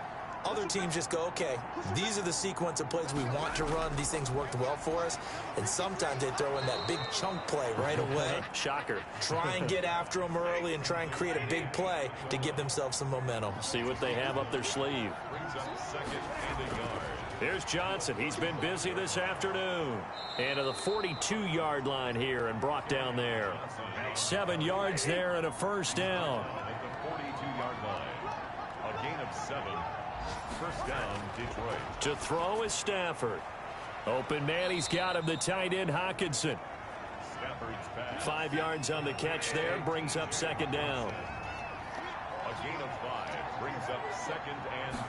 Other teams just go, okay, these are the sequence of plays we want to run. These things worked well for us. And sometimes they throw in that big chunk play right away. Shocker. Try and get after them early and try and create a big play to give themselves some momentum. See what they have up their sleeve. Brings up second and a yard. Here's Johnson. He's been busy this afternoon. And to the 42-yard line here and brought down there. 7 yards there and a first down. At the 42-yard line. A gain of 7. First down, Detroit. To throw is Stafford. Open man, he's got him, the tight end, Hockenson. Stafford's pass. 5 yards on the catch there, brings up second down. A gain of 5 brings up second and 5.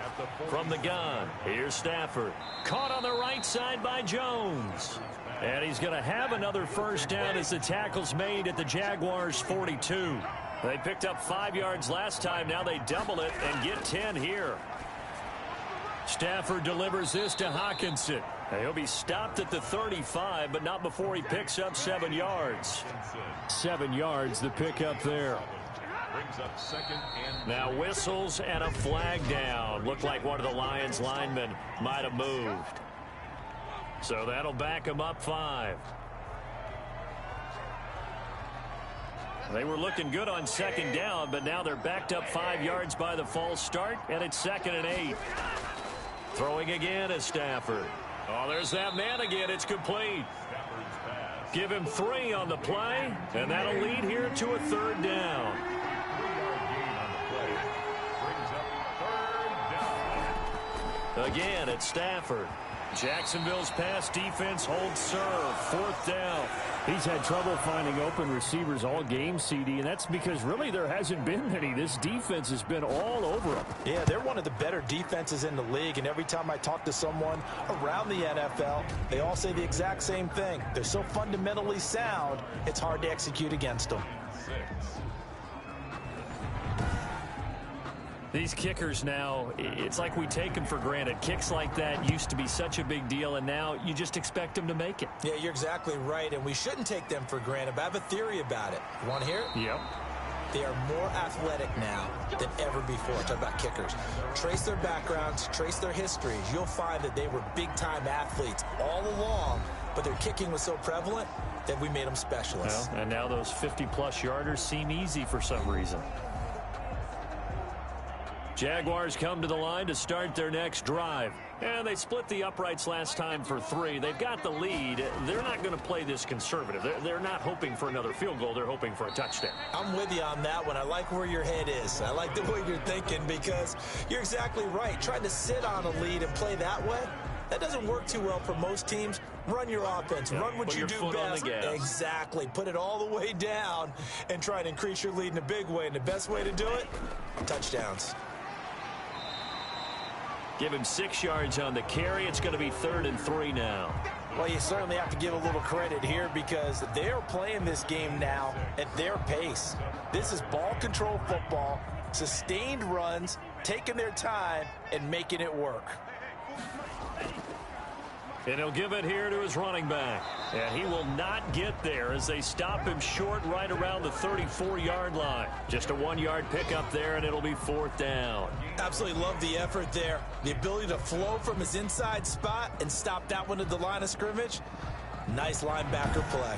At the 40. From the gun, here's Stafford. Caught on the right side by Jones. And he's going to have another first down as the tackle's made at the Jaguars' 42. They picked up 5 yards last time. Now they double it and get 10 here. Stafford delivers this to Hockenson. He'll be stopped at the 35, but not before he picks up 7 yards. 7 yards, the pickup there. Brings up second and Now whistles and a flag down. Looked like one of the Lions linemen might have moved. So that'll back him up 5. They were looking good on second down, but now they're backed up 5 yards by the false start, and it's second and 8. Throwing again is Stafford. Oh, there's that man again. It's complete. Stafford's pass. Give him 3 on the play, and that'll lead here to a third down. 3-yard gain on the play. Brings up third down. Again, it's Stafford. Jacksonville's pass defense holds serve. 4th down. He's had trouble finding open receivers all game, CD, and that's because really there hasn't been many. This defense has been all over them. Yeah, they're one of the better defenses in the league, and every time I talk to someone around the NFL, they all say the exact same thing. They're so fundamentally sound, it's hard to execute against them. 6. These kickers now, it's like we take them for granted. Kicks like that used to be such a big deal, and now you just expect them to make it. Yeah, you're exactly right, and we shouldn't take them for granted, but I have a theory about it. You want to hear it? Yep. They are more athletic now than ever before. Talk about kickers. Trace their backgrounds, trace their histories. You'll find that they were big-time athletes all along, but their kicking was so prevalent that we made them specialists. Well, and now those 50-plus yarders seem easy for some reason. Jaguars come to the line to start their next drive. And they split the uprights last time for 3. They've got the lead. They're not going to play this conservative. They're not hoping for another field goal. They're hoping for a touchdown. I'm with you on that one. I like where your head is. I like the way you're thinking because you're exactly right. Trying to sit on a lead and play that way, that doesn't work too well for most teams. Run your offense. Yeah, run what put you your do foot on best. the gas. Exactly. Put it all the way down and try and increase your lead in a big way. And the best way to do it, touchdowns. Give him 6 yards on the carry. It's going to be 3rd and 3 now. Well, you certainly have to give a little credit here because they're playing this game now at their pace. This is ball control football, sustained runs, taking their time, and making it work. And he'll give it here to his running back. And he will not get there as they stop him short right around the 34-yard line. Just a 1-yard pickup there, and it'll be 4th down. Absolutely love the effort there. The ability to flow from his inside spot and stop that one at the line of scrimmage. Nice linebacker play.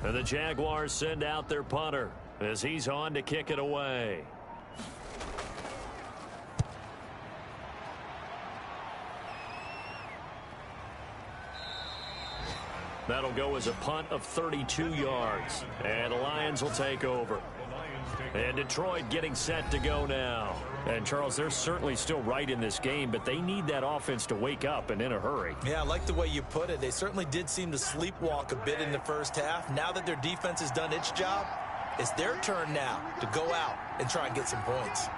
And the Jaguars send out their punter as he's on to kick it away. That'll go as a punt of 32 yards. And the Lions will take over. And Detroit getting set to go now. And, Charles, they're certainly still right in this game, but they need that offense to wake up and in a hurry. Yeah, I like the way you put it. They certainly did seem to sleepwalk a bit in the first half. Now that their defense has done its job, it's their turn now to go out and try and get some points.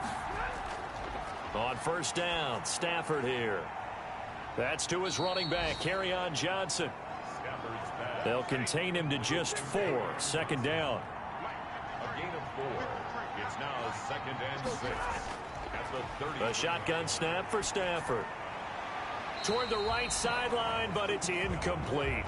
On first down, Stafford here. That's to his running back, Kerryon Johnson. They'll contain him to just 4. 2nd down. A gain of 4. It's now 2nd and 6. At the 30. A shotgun snap for Stafford. Toward the right sideline, but it's incomplete.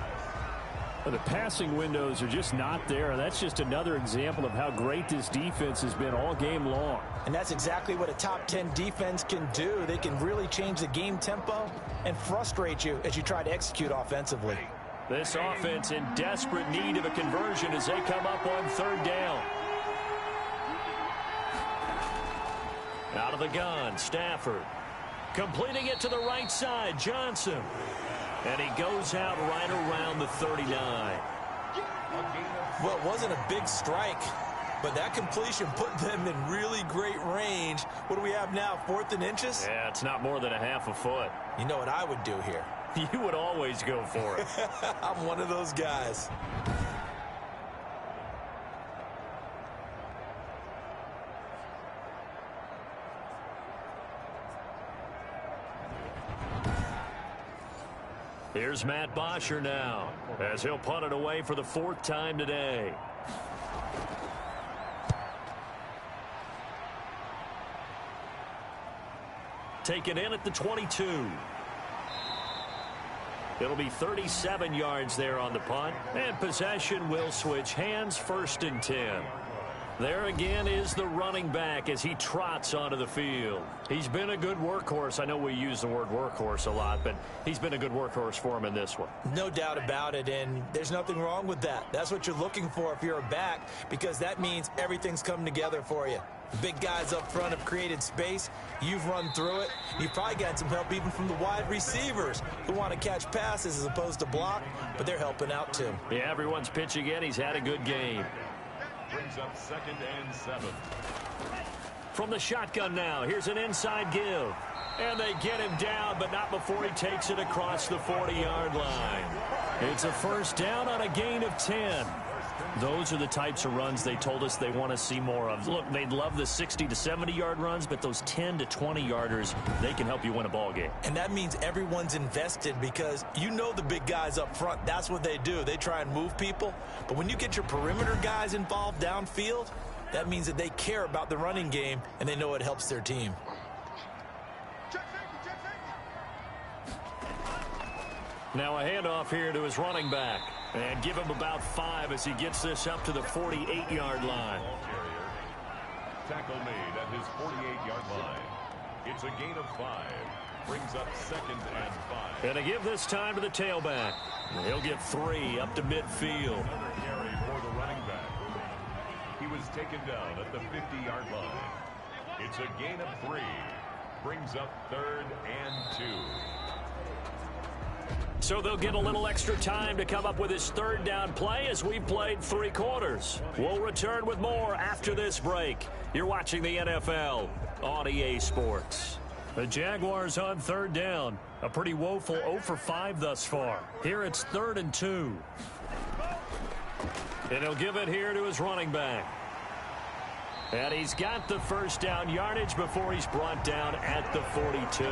The passing windows are just not there. That's just another example of how great this defense has been all game long. And that's exactly what a top 10 defense can do. They can really change the game tempo and frustrate you as you try to execute offensively. This offense in desperate need of a conversion as they come up on third down. Out of the gun, Stafford. Completing it to the right side, Johnson. And he goes out right around the 39. Well, it wasn't a big strike, but that completion put them in really great range. What do we have now, 4th and inches? Yeah, it's not more than a half a foot. You know what I would do here? You would always go for it. I'm one of those guys. Here's Matt Bosher now, as he'll punt it away for the 4th time today. Taken in at the 22. It'll be 37 yards there on the punt, and possession will switch hands, 1st and 10. There again is the running back as he trots onto the field. He's been a good workhorse. I know we use the word workhorse a lot, but he's been a good workhorse for him in this one. No doubt about it, and there's nothing wrong with that. That's what you're looking for if you're a back, because that means everything's come together for you. The big guys up front have created space. You've run through it. You've probably got some help even from the wide receivers who want to catch passes as opposed to block, but they're helping out too. Yeah, everyone's pitching in. He's had a good game. Brings up 2nd and 7. From the shotgun now, here's an inside give. And they get him down, but not before he takes it across the 40-yard line. It's a 1st down on a gain of 10. Those are the types of runs they told us they want to see more of. Look, they'd love the 60 to 70-yard runs, but those 10 to 20-yarders, they can help you win a ball game. And that means everyone's invested because you know the big guys up front, that's what they do. They try and move people. But when you get your perimeter guys involved downfield, that means that they care about the running game and they know it helps their team. Now a handoff here to his running back. And give him about 5 as he gets this up to the 48-yard line. Tackle made at his 48-yard line. It's a gain of 5. Brings up 2nd and 5. And to give this time to the tailback. He'll get 3 up to midfield. Another carry for the running back. He was taken down at the 50-yard line. It's a gain of 3. Brings up 3rd and 2. So they'll get a little extra time to come up with his 3rd down play as we've played 3 quarters. We'll return with more after this break. You're watching the NFL on EA Sports. The Jaguars on 3rd down. A pretty woeful 0 for 5 thus far. Here it's 3rd and 2. And he'll give it here to his running back. And he's got the 1st down yardage before he's brought down at the 42.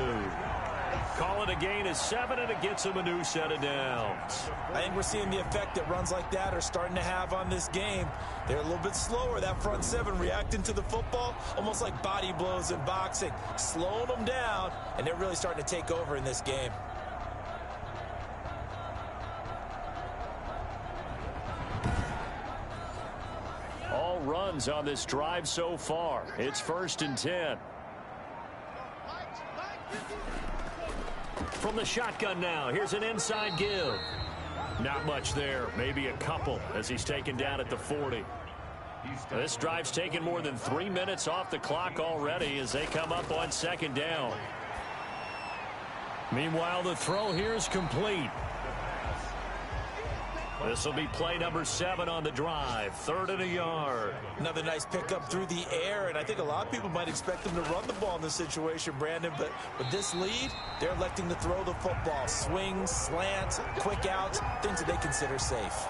Call it a gain of 7, and it gets him a new set of downs. I think we're seeing the effect that runs like that are starting to have on this game. They're a little bit slower, that front 7 reacting to the football, almost like body blows in boxing, slowing them down, and they're really starting to take over in this game. All runs on this drive so far. It's 1st and 10. From the shotgun now, here's an inside give. Not much there, maybe a couple as he's taken down at the 40. This drive's taken more than 3 minutes off the clock already as they come up on 2nd down. Meanwhile, the throw here is complete. This will be play number 7 on the drive. 3rd and a yard. Another nice pickup through the air, and I think a lot of people might expect them to run the ball in this situation, Brandon, but with this lead, they're electing to throw the football. Swings, slants, quick outs, things that they consider safe.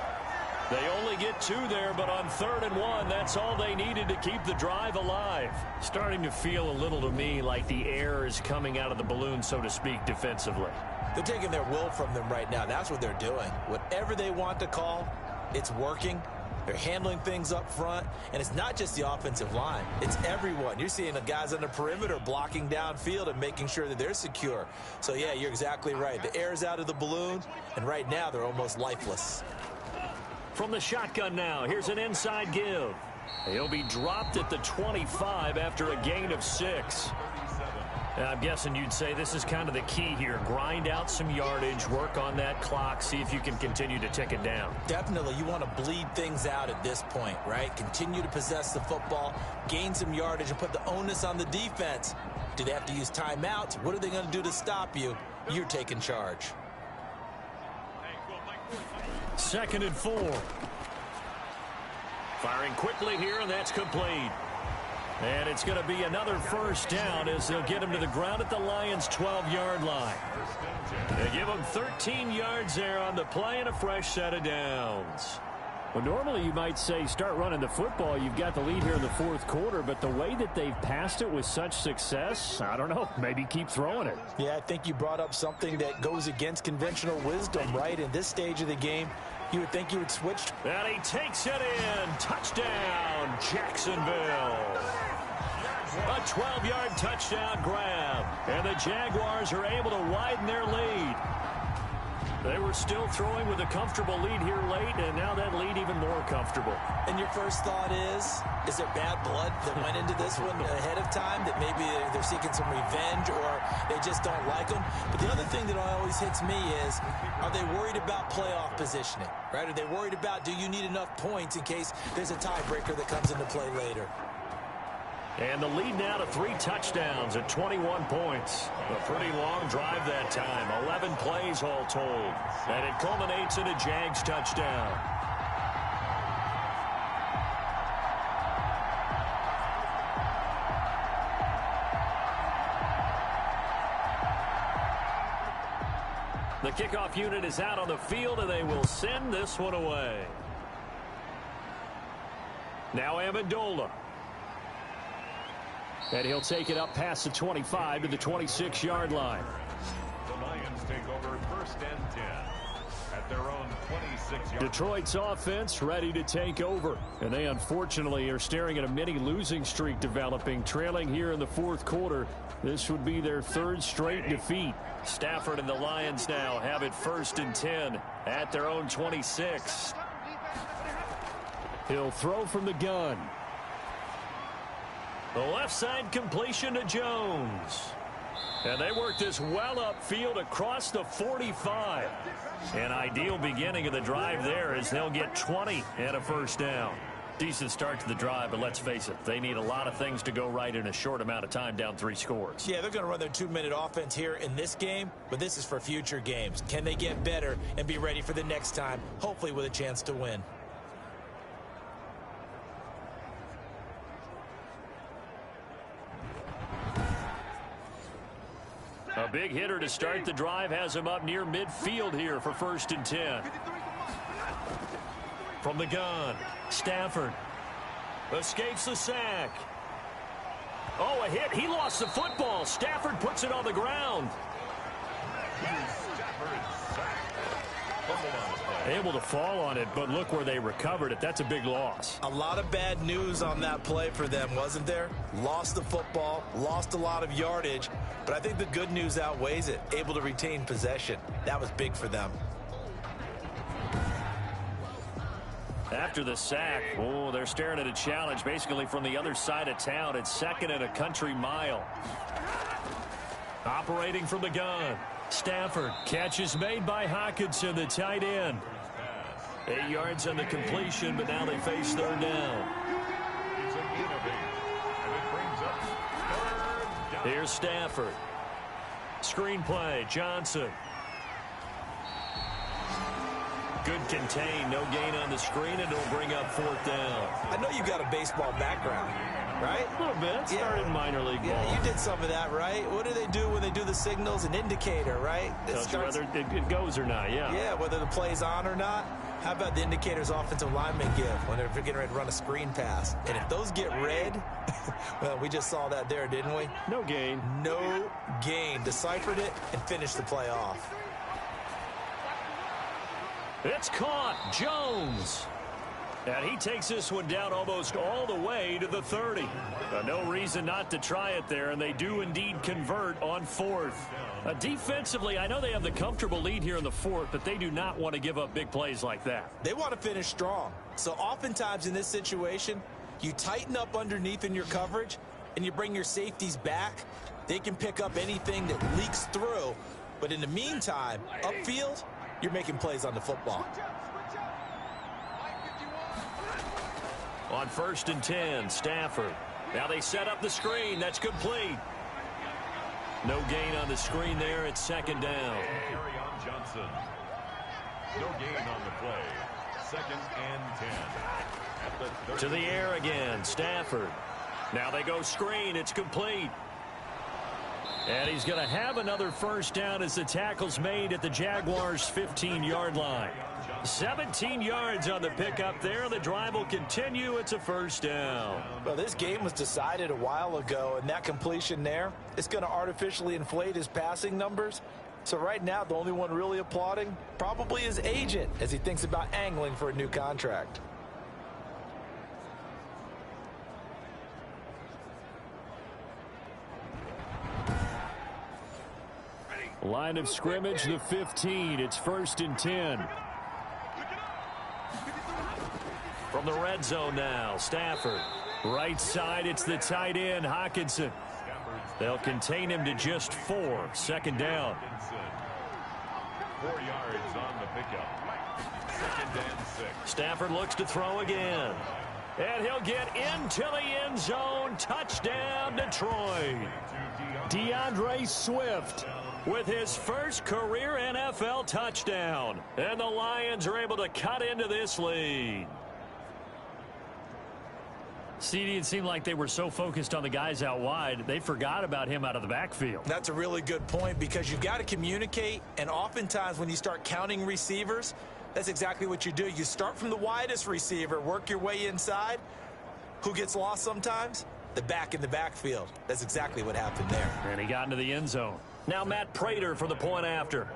They only get 2 there, but on 3rd and 1, that's all they needed to keep the drive alive. Starting to feel a little to me like the air is coming out of the balloon, so to speak, defensively. They're taking their will from them right now. That's what they're doing. Whatever they want to call, it's working. They're handling things up front, and it's not just the offensive line. It's everyone. You're seeing the guys on the perimeter blocking downfield and making sure that they're secure. So, yeah, you're exactly right. The air's out of the balloon, and right now they're almost lifeless. From the shotgun now, here's an inside give. He'll be dropped at the 25 after a gain of 6. I'm guessing you'd say this is kind of the key here. Grind out some yardage, work on that clock, see if you can continue to tick it down. Definitely, you want to bleed things out at this point, right? Continue to possess the football, gain some yardage, and put the onus on the defense. Do they have to use timeouts? What are they going to do to stop you? You're taking charge. 2nd and 4. Firing quickly here, and that's complete. And it's going to be another first down as they'll get him to the ground at the Lions' 12-yard line. They give him 13 yards there on the play and a fresh set of downs. Well, normally you might say start running the football. You've got the lead here in the 4th quarter, but the way that they've passed it with such success, I don't know, maybe keep throwing it. Yeah, I think you brought up something that goes against conventional wisdom, right? In this stage of the game, you would think you would switch. And he takes it in. Touchdown, Jacksonville. A 12-yard touchdown grab. And the Jaguars are able to widen their lead. They were still throwing with a comfortable lead here late, and now that lead even more comfortable. And your first thought is there bad blood that went into this one ahead of time, that maybe they're seeking some revenge or they just don't like them? But the other thing that always hits me is, are they worried about playoff positioning, right? Are they worried about, do you need enough points in case there's a tiebreaker that comes into play later? And the lead now to 3 touchdowns at 21 points. A pretty long drive that time. 11 plays all told. And it culminates in a Jags touchdown. The kickoff unit is out on the field, and they will send this one away. Now Amendola. And he'll take it up past the 25 to the 26-yard line. The Lions take over 1st and 10 at their own 26-yard. Detroit's offense ready to take over. And they unfortunately are staring at a mini losing streak developing, trailing here in the 4th quarter. This would be their 3rd straight defeat. Stafford and the Lions now have it 1st and 10 at their own 26. He'll throw from the gun. The left side completion to Jones. And they work this well upfield across the 45. An ideal beginning of the drive there as they'll get 20 and a first down. Decent start to the drive, but let's face it, they need a lot of things to go right in a short amount of time, down 3 scores. Yeah, they're going to run their 2-minute offense here in this game, but this is for future games. Can they get better and be ready for the next time, hopefully with a chance to win? A big hitter to start the drive has him up near midfield here for 1st and 10. From the gun, Stafford escapes the sack. Oh, a hit. He lost the football. Stafford puts it on the ground. Able to fall on it, but look where they recovered it. That's a big loss. A lot of bad news on that play for them, wasn't there? Lost the football, lost a lot of yardage, but I think the good news outweighs it. Able to retain possession. That was big for them. After the sack, oh, they're staring at a challenge basically from the other side of town. It's 2nd and a country mile. Operating from the gun. Stafford. Catch is made by Hockenson, the tight end. 8 yards on the completion, but now they face 3rd down. It's an innovator, and it brings up 3rd down. Here's Stafford. Screenplay, Johnson. Good contain, no gain on the screen, and it'll bring up 4th down. I know you've got a baseball background, right? A little bit. Started in minor league ball. Yeah, you did some of that, right? What do they do when they do the signals? An indicator, right? Tells you whether it goes or not, yeah. Yeah, whether the play's on or not. How about the indicators offensive linemen give when they're getting ready to run a screen pass? And if those get red, well, we just saw that there, didn't we? No gain. No gain. Deciphered it and finished the play off. It's caught. Jones. And he takes this one down almost all the way to the 30. No reason not to try it there, and they do indeed convert on 4th. Defensively, I know they have the comfortable lead here in the 4th, but they do not want to give up big plays like that. They want to finish strong. So oftentimes in this situation, you tighten up underneath in your coverage, and you bring your safeties back. They can pick up anything that leaks through. But in the meantime, upfield, you're making plays on the football. On 1st and 10, Stafford. Now they set up the screen. That's complete. No gain on the screen there. It's 2nd down. Carry on Johnson. No gain on the play. 2nd and 10. At the to the air again, Stafford. Now they go screen. It's complete. And he's going to have another 1st down as the tackle's made at the Jaguars' 15-yard line. 17 yards on the pickup there. The drive will continue. It's a 1st down. Well, this game was decided a while ago, and that completion there is going to artificially inflate his passing numbers. So right now, the only one really applauding probably his agent as he thinks about angling for a new contract. Line of scrimmage, the 15. It's 1st and 10. From the red zone now, Stafford. Right side, it's the tight end, Hockenson. They'll contain him to just 4. 2nd down. 4 yards on the pickup. 2nd and 6. Stafford looks to throw again. And he'll get into the end zone. Touchdown, Detroit. DeAndre Swift with his first career NFL touchdown. And the Lions are able to cut into this lead. CD, it seemed like they were so focused on the guys out wide, they forgot about him out of the backfield. That's a really good point because you've got to communicate, and oftentimes when you start counting receivers, that's exactly what you do. You start from the widest receiver, work your way inside. Who gets lost sometimes? The back in the backfield. That's exactly what happened there. And he got into the end zone. Now Matt Prater for the point after.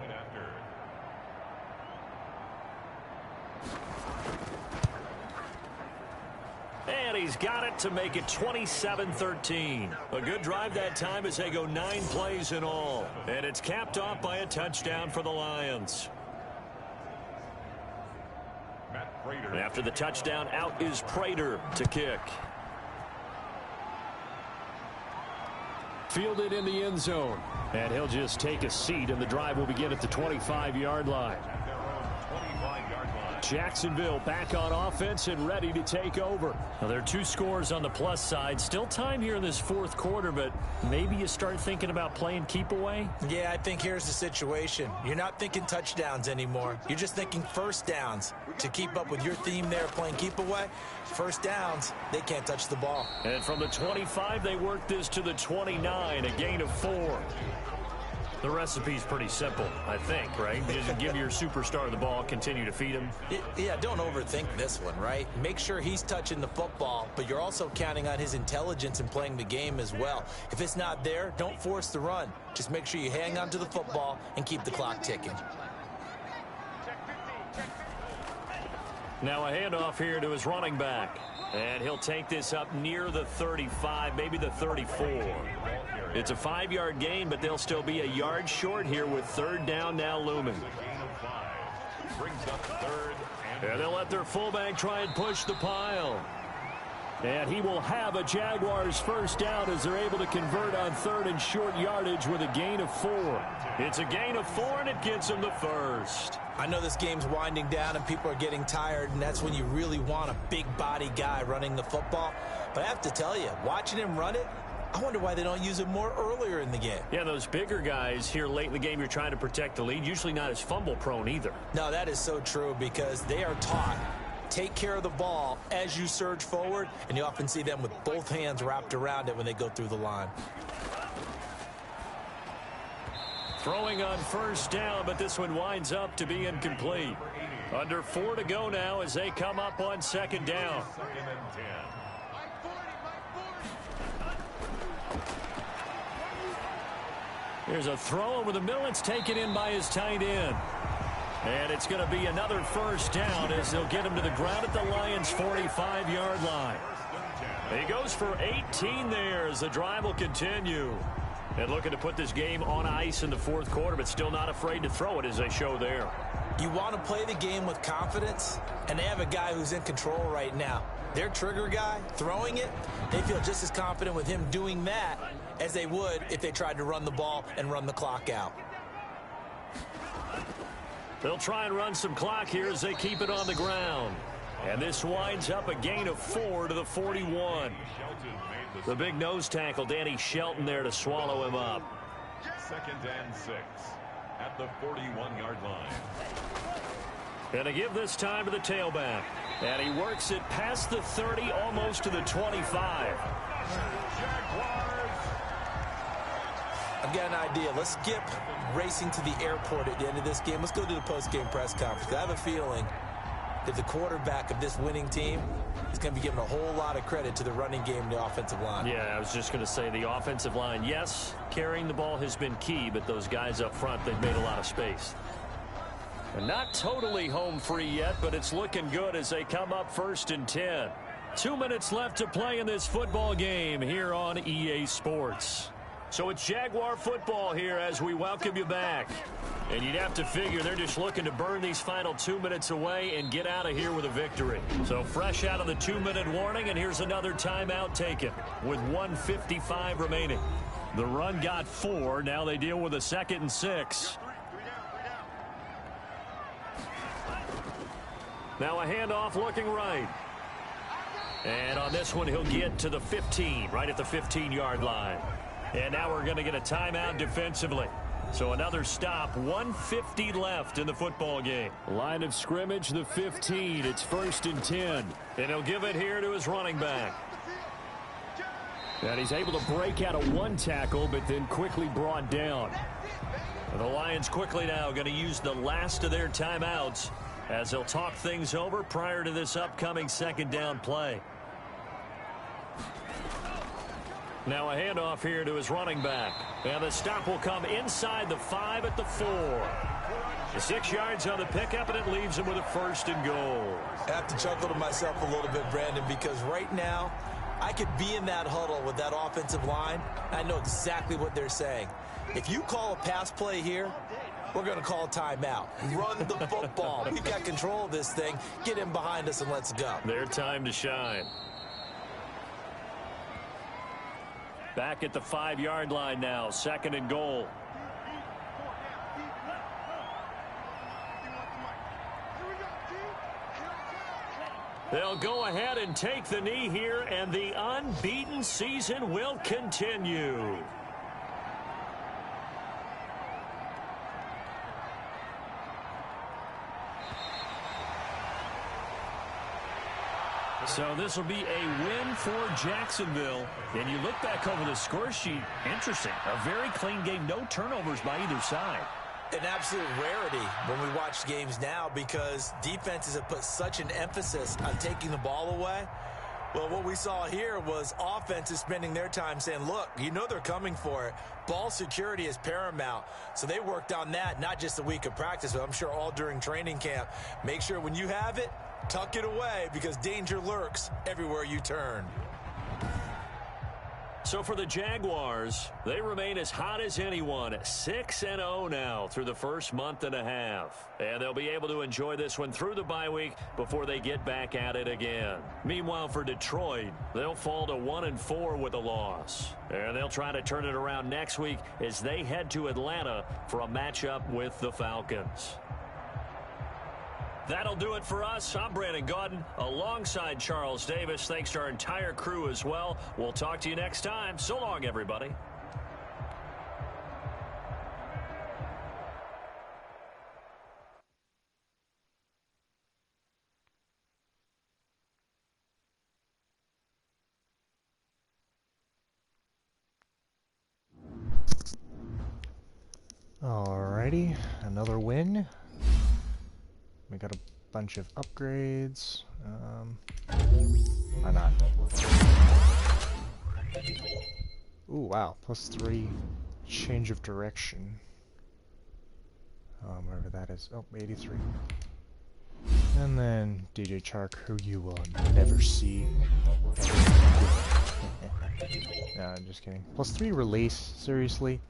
And he's got it to make it 27-13. A good drive that time as they go 9 plays in all. And it's capped off by a touchdown for the Lions. After the touchdown, out is Prater to kick. Fielded in the end zone. And he'll just take a seat, and the drive will begin at the 25-yard line. Jacksonville back on offense and ready to take over. Now, there are 2 scores on the plus side. Still time here in this 4th quarter, but maybe you start thinking about playing keep away? Yeah, I think here's the situation. You're not thinking touchdowns anymore. You're just thinking 1st downs. To keep up with your theme there playing keep away, 1st downs, they can't touch the ball. And from the 25, they work this to the 29, a gain of 4. The recipe's pretty simple, I think, right? Just give your superstar the ball, continue to feed him. Yeah, don't overthink this one, right? Make sure he's touching the football, but you're also counting on his intelligence in playing the game as well. If it's not there, don't force the run. Just make sure you hang on to the football and keep the clock ticking. Now a handoff here to his running back. And he'll take this up near the 35, maybe the 34. It's a 5-yard gain, but they'll still be a yard short here with 3rd down now looming. And they'll let their fullback try and push the pile. And he will have a Jaguars 1st down as they're able to convert on 3rd and short yardage with a gain of 4. It's a gain of 4, and it gets him the 1st. I know this game's winding down and people are getting tired, and that's when you really want a big body guy running the football. But I have to tell you, watching him run it, I wonder why they don't use him more earlier in the game. Yeah, those bigger guys here late in the game, you're trying to protect the lead, usually not as fumble prone either. No, that is so true because they are taught take care of the ball as you surge forward, and you often see them with both hands wrapped around it when they go through the line. Throwing on 1st down, but this one winds up to be incomplete. Under 4 to go now as they come up on 2nd down. Here's a throw over the middle. It's taken in by his tight end. And it's going to be another first down as they'll get him to the ground at the Lions' 45-yard line. He goes for 18 there as the drive will continue. And looking to put this game on ice in the fourth quarter, but still not afraid to throw it as they show there. You want to play the game with confidence, and they have a guy who's in control right now. Their trigger guy, throwing it, they feel just as confident with him doing that as they would if they tried to run the ball and run the clock out. They'll try and run some clock here as they keep it on the ground. And this winds up a gain of 4 to the 41. The big nose tackle, Danny Shelton, there to swallow him up. 2nd and 6 at the 41-yard line. And to give this time to the tailback. And he works it past the 30, almost to the 25. I've got an idea. Let's skip racing to the airport at the end of this game. Let's go to the post-game press conference. I have a feeling that the quarterback of this winning team is going to be giving a whole lot of credit to the running game and the offensive line. Yeah, I was just going to say the offensive line, yes, carrying the ball has been key, but those guys up front, they've made a lot of space. And not totally home free yet, but it's looking good as they come up 1st and 10. 2 minutes left to play in this football game here on EA Sports. So it's Jaguar football here as we welcome you back. And you'd have to figure they're just looking to burn these final 2 minutes away and get out of here with a victory. So fresh out of the 2-minute warning, and here's another timeout taken with 1:55 remaining. The run got 4. Now they deal with a 2nd and 6. Now a handoff looking right. And on this one, he'll get to the 15, right at the 15-yard line. And now we're going to get a timeout defensively. So another stop, 1:50 left in the football game. Line of scrimmage, the 15. It's 1st and 10. And he'll give it here to his running back. And he's able to break out of one tackle, but then quickly brought down. And the Lions quickly now going to use the last of their timeouts as they'll talk things over prior to this upcoming 2nd down play. Now a handoff here to his running back. And the stop will come inside the 5 at the 4. The 6 yards on the pickup, and it leaves him with a 1st and goal. I have to chuckle to myself a little bit, Brandon, because right now I could be in that huddle with that offensive line. I know exactly what they're saying. If you call a pass play here, we're going to call a timeout. Run the football. We've got control of this thing. Get in behind us and let's go. Their time to shine. Back at the 5-yard line now, 2nd and goal. They'll go ahead and take the knee here, and the unbeaten season will continue. So this will be a win for Jacksonville. And you look back over the score sheet, interesting. A very clean game, no turnovers by either side. An absolute rarity when we watch games now because defenses have put such an emphasis on taking the ball away. Well, what we saw here was offenses spending their time saying, look, you know they're coming for it. Ball security is paramount. So they worked on that, not just a week of practice, but I'm sure all during training camp. Make sure when you have it, tuck it away because danger lurks everywhere you turn. So for the Jaguars, they remain as hot as anyone, 6-0 now through the first month and a half. And they'll be able to enjoy this one through the bye week before they get back at it again. Meanwhile, for Detroit, they'll fall to 1-4 with a loss. And they'll try to turn it around next week as they head to Atlanta for a matchup with the Falcons. That'll do it for us. I'm Brandon Gaudin alongside Charles Davis. Thanks to our entire crew as well. We'll talk to you next time. So long, everybody. Alrighty, another win. We got a bunch of upgrades. Why not? Ooh, wow. +3 change of direction. Wherever that is. Oh, 83. And then DJ Chark, who you will never see. No, I'm just kidding. +3 release? Seriously?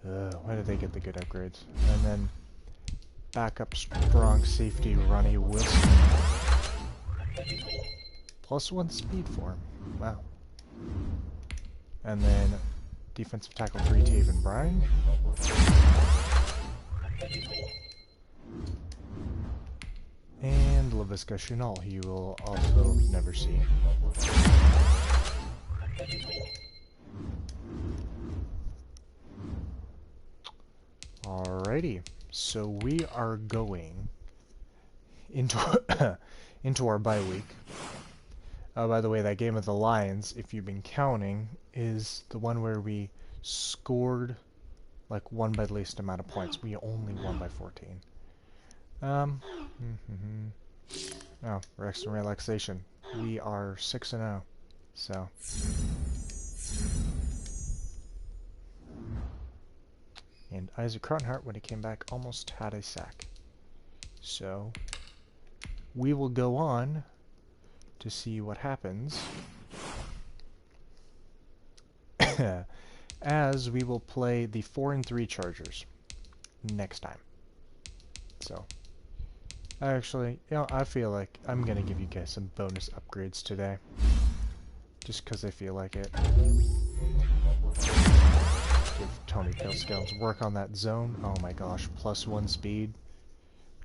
Why did they get the good upgrades? And then backup strong safety Ronnie Wilson. +1 speed for him. Wow. And then defensive tackle 3 Taven Bryan. And LaVisca Chenal, he will also never see. Alrighty, so we are going into into our bye week. By the way, that game of the Lions, if you've been counting, is the one where we scored, like, won by the least amount of points. We only won by 14. Oh, rest and relaxation. We are 6-0, so. And Isaac Cronhart, when he came back, almost had a sack. So, we will go on to see what happens as we will play the 4-3 Chargers next time. So, actually, you know, I feel like I'm gonna give you guys some bonus upgrades today, just because I feel like it. Give Tony Pillscales work on that zone. Oh my gosh, +1 speed.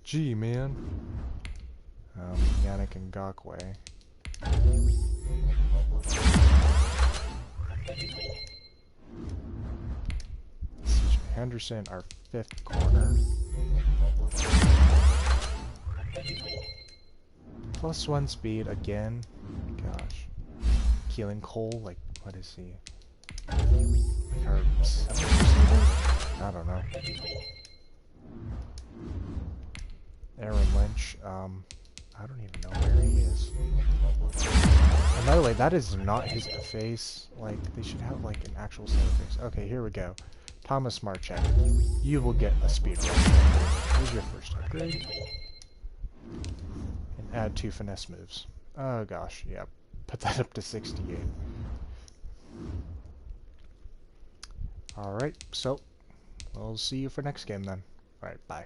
Gee, man. Yannick Ngakoue. Henderson, our 5th corner. +1 speed again. Gosh. Keelan Cole, like, what is he? Like our 7th receiver? I don't know. Aaron Lynch, I don't even know where he is. And by the way, that is not his face. Like, they should have, like, an actual set of face. Okay, here we go. Thomas Marchek, you will get a speed rush. Here's your first upgrade. And add 2 finesse moves. Oh gosh, yeah. Put that up to 68. Alright, so we'll see you for next game then. Alright, bye.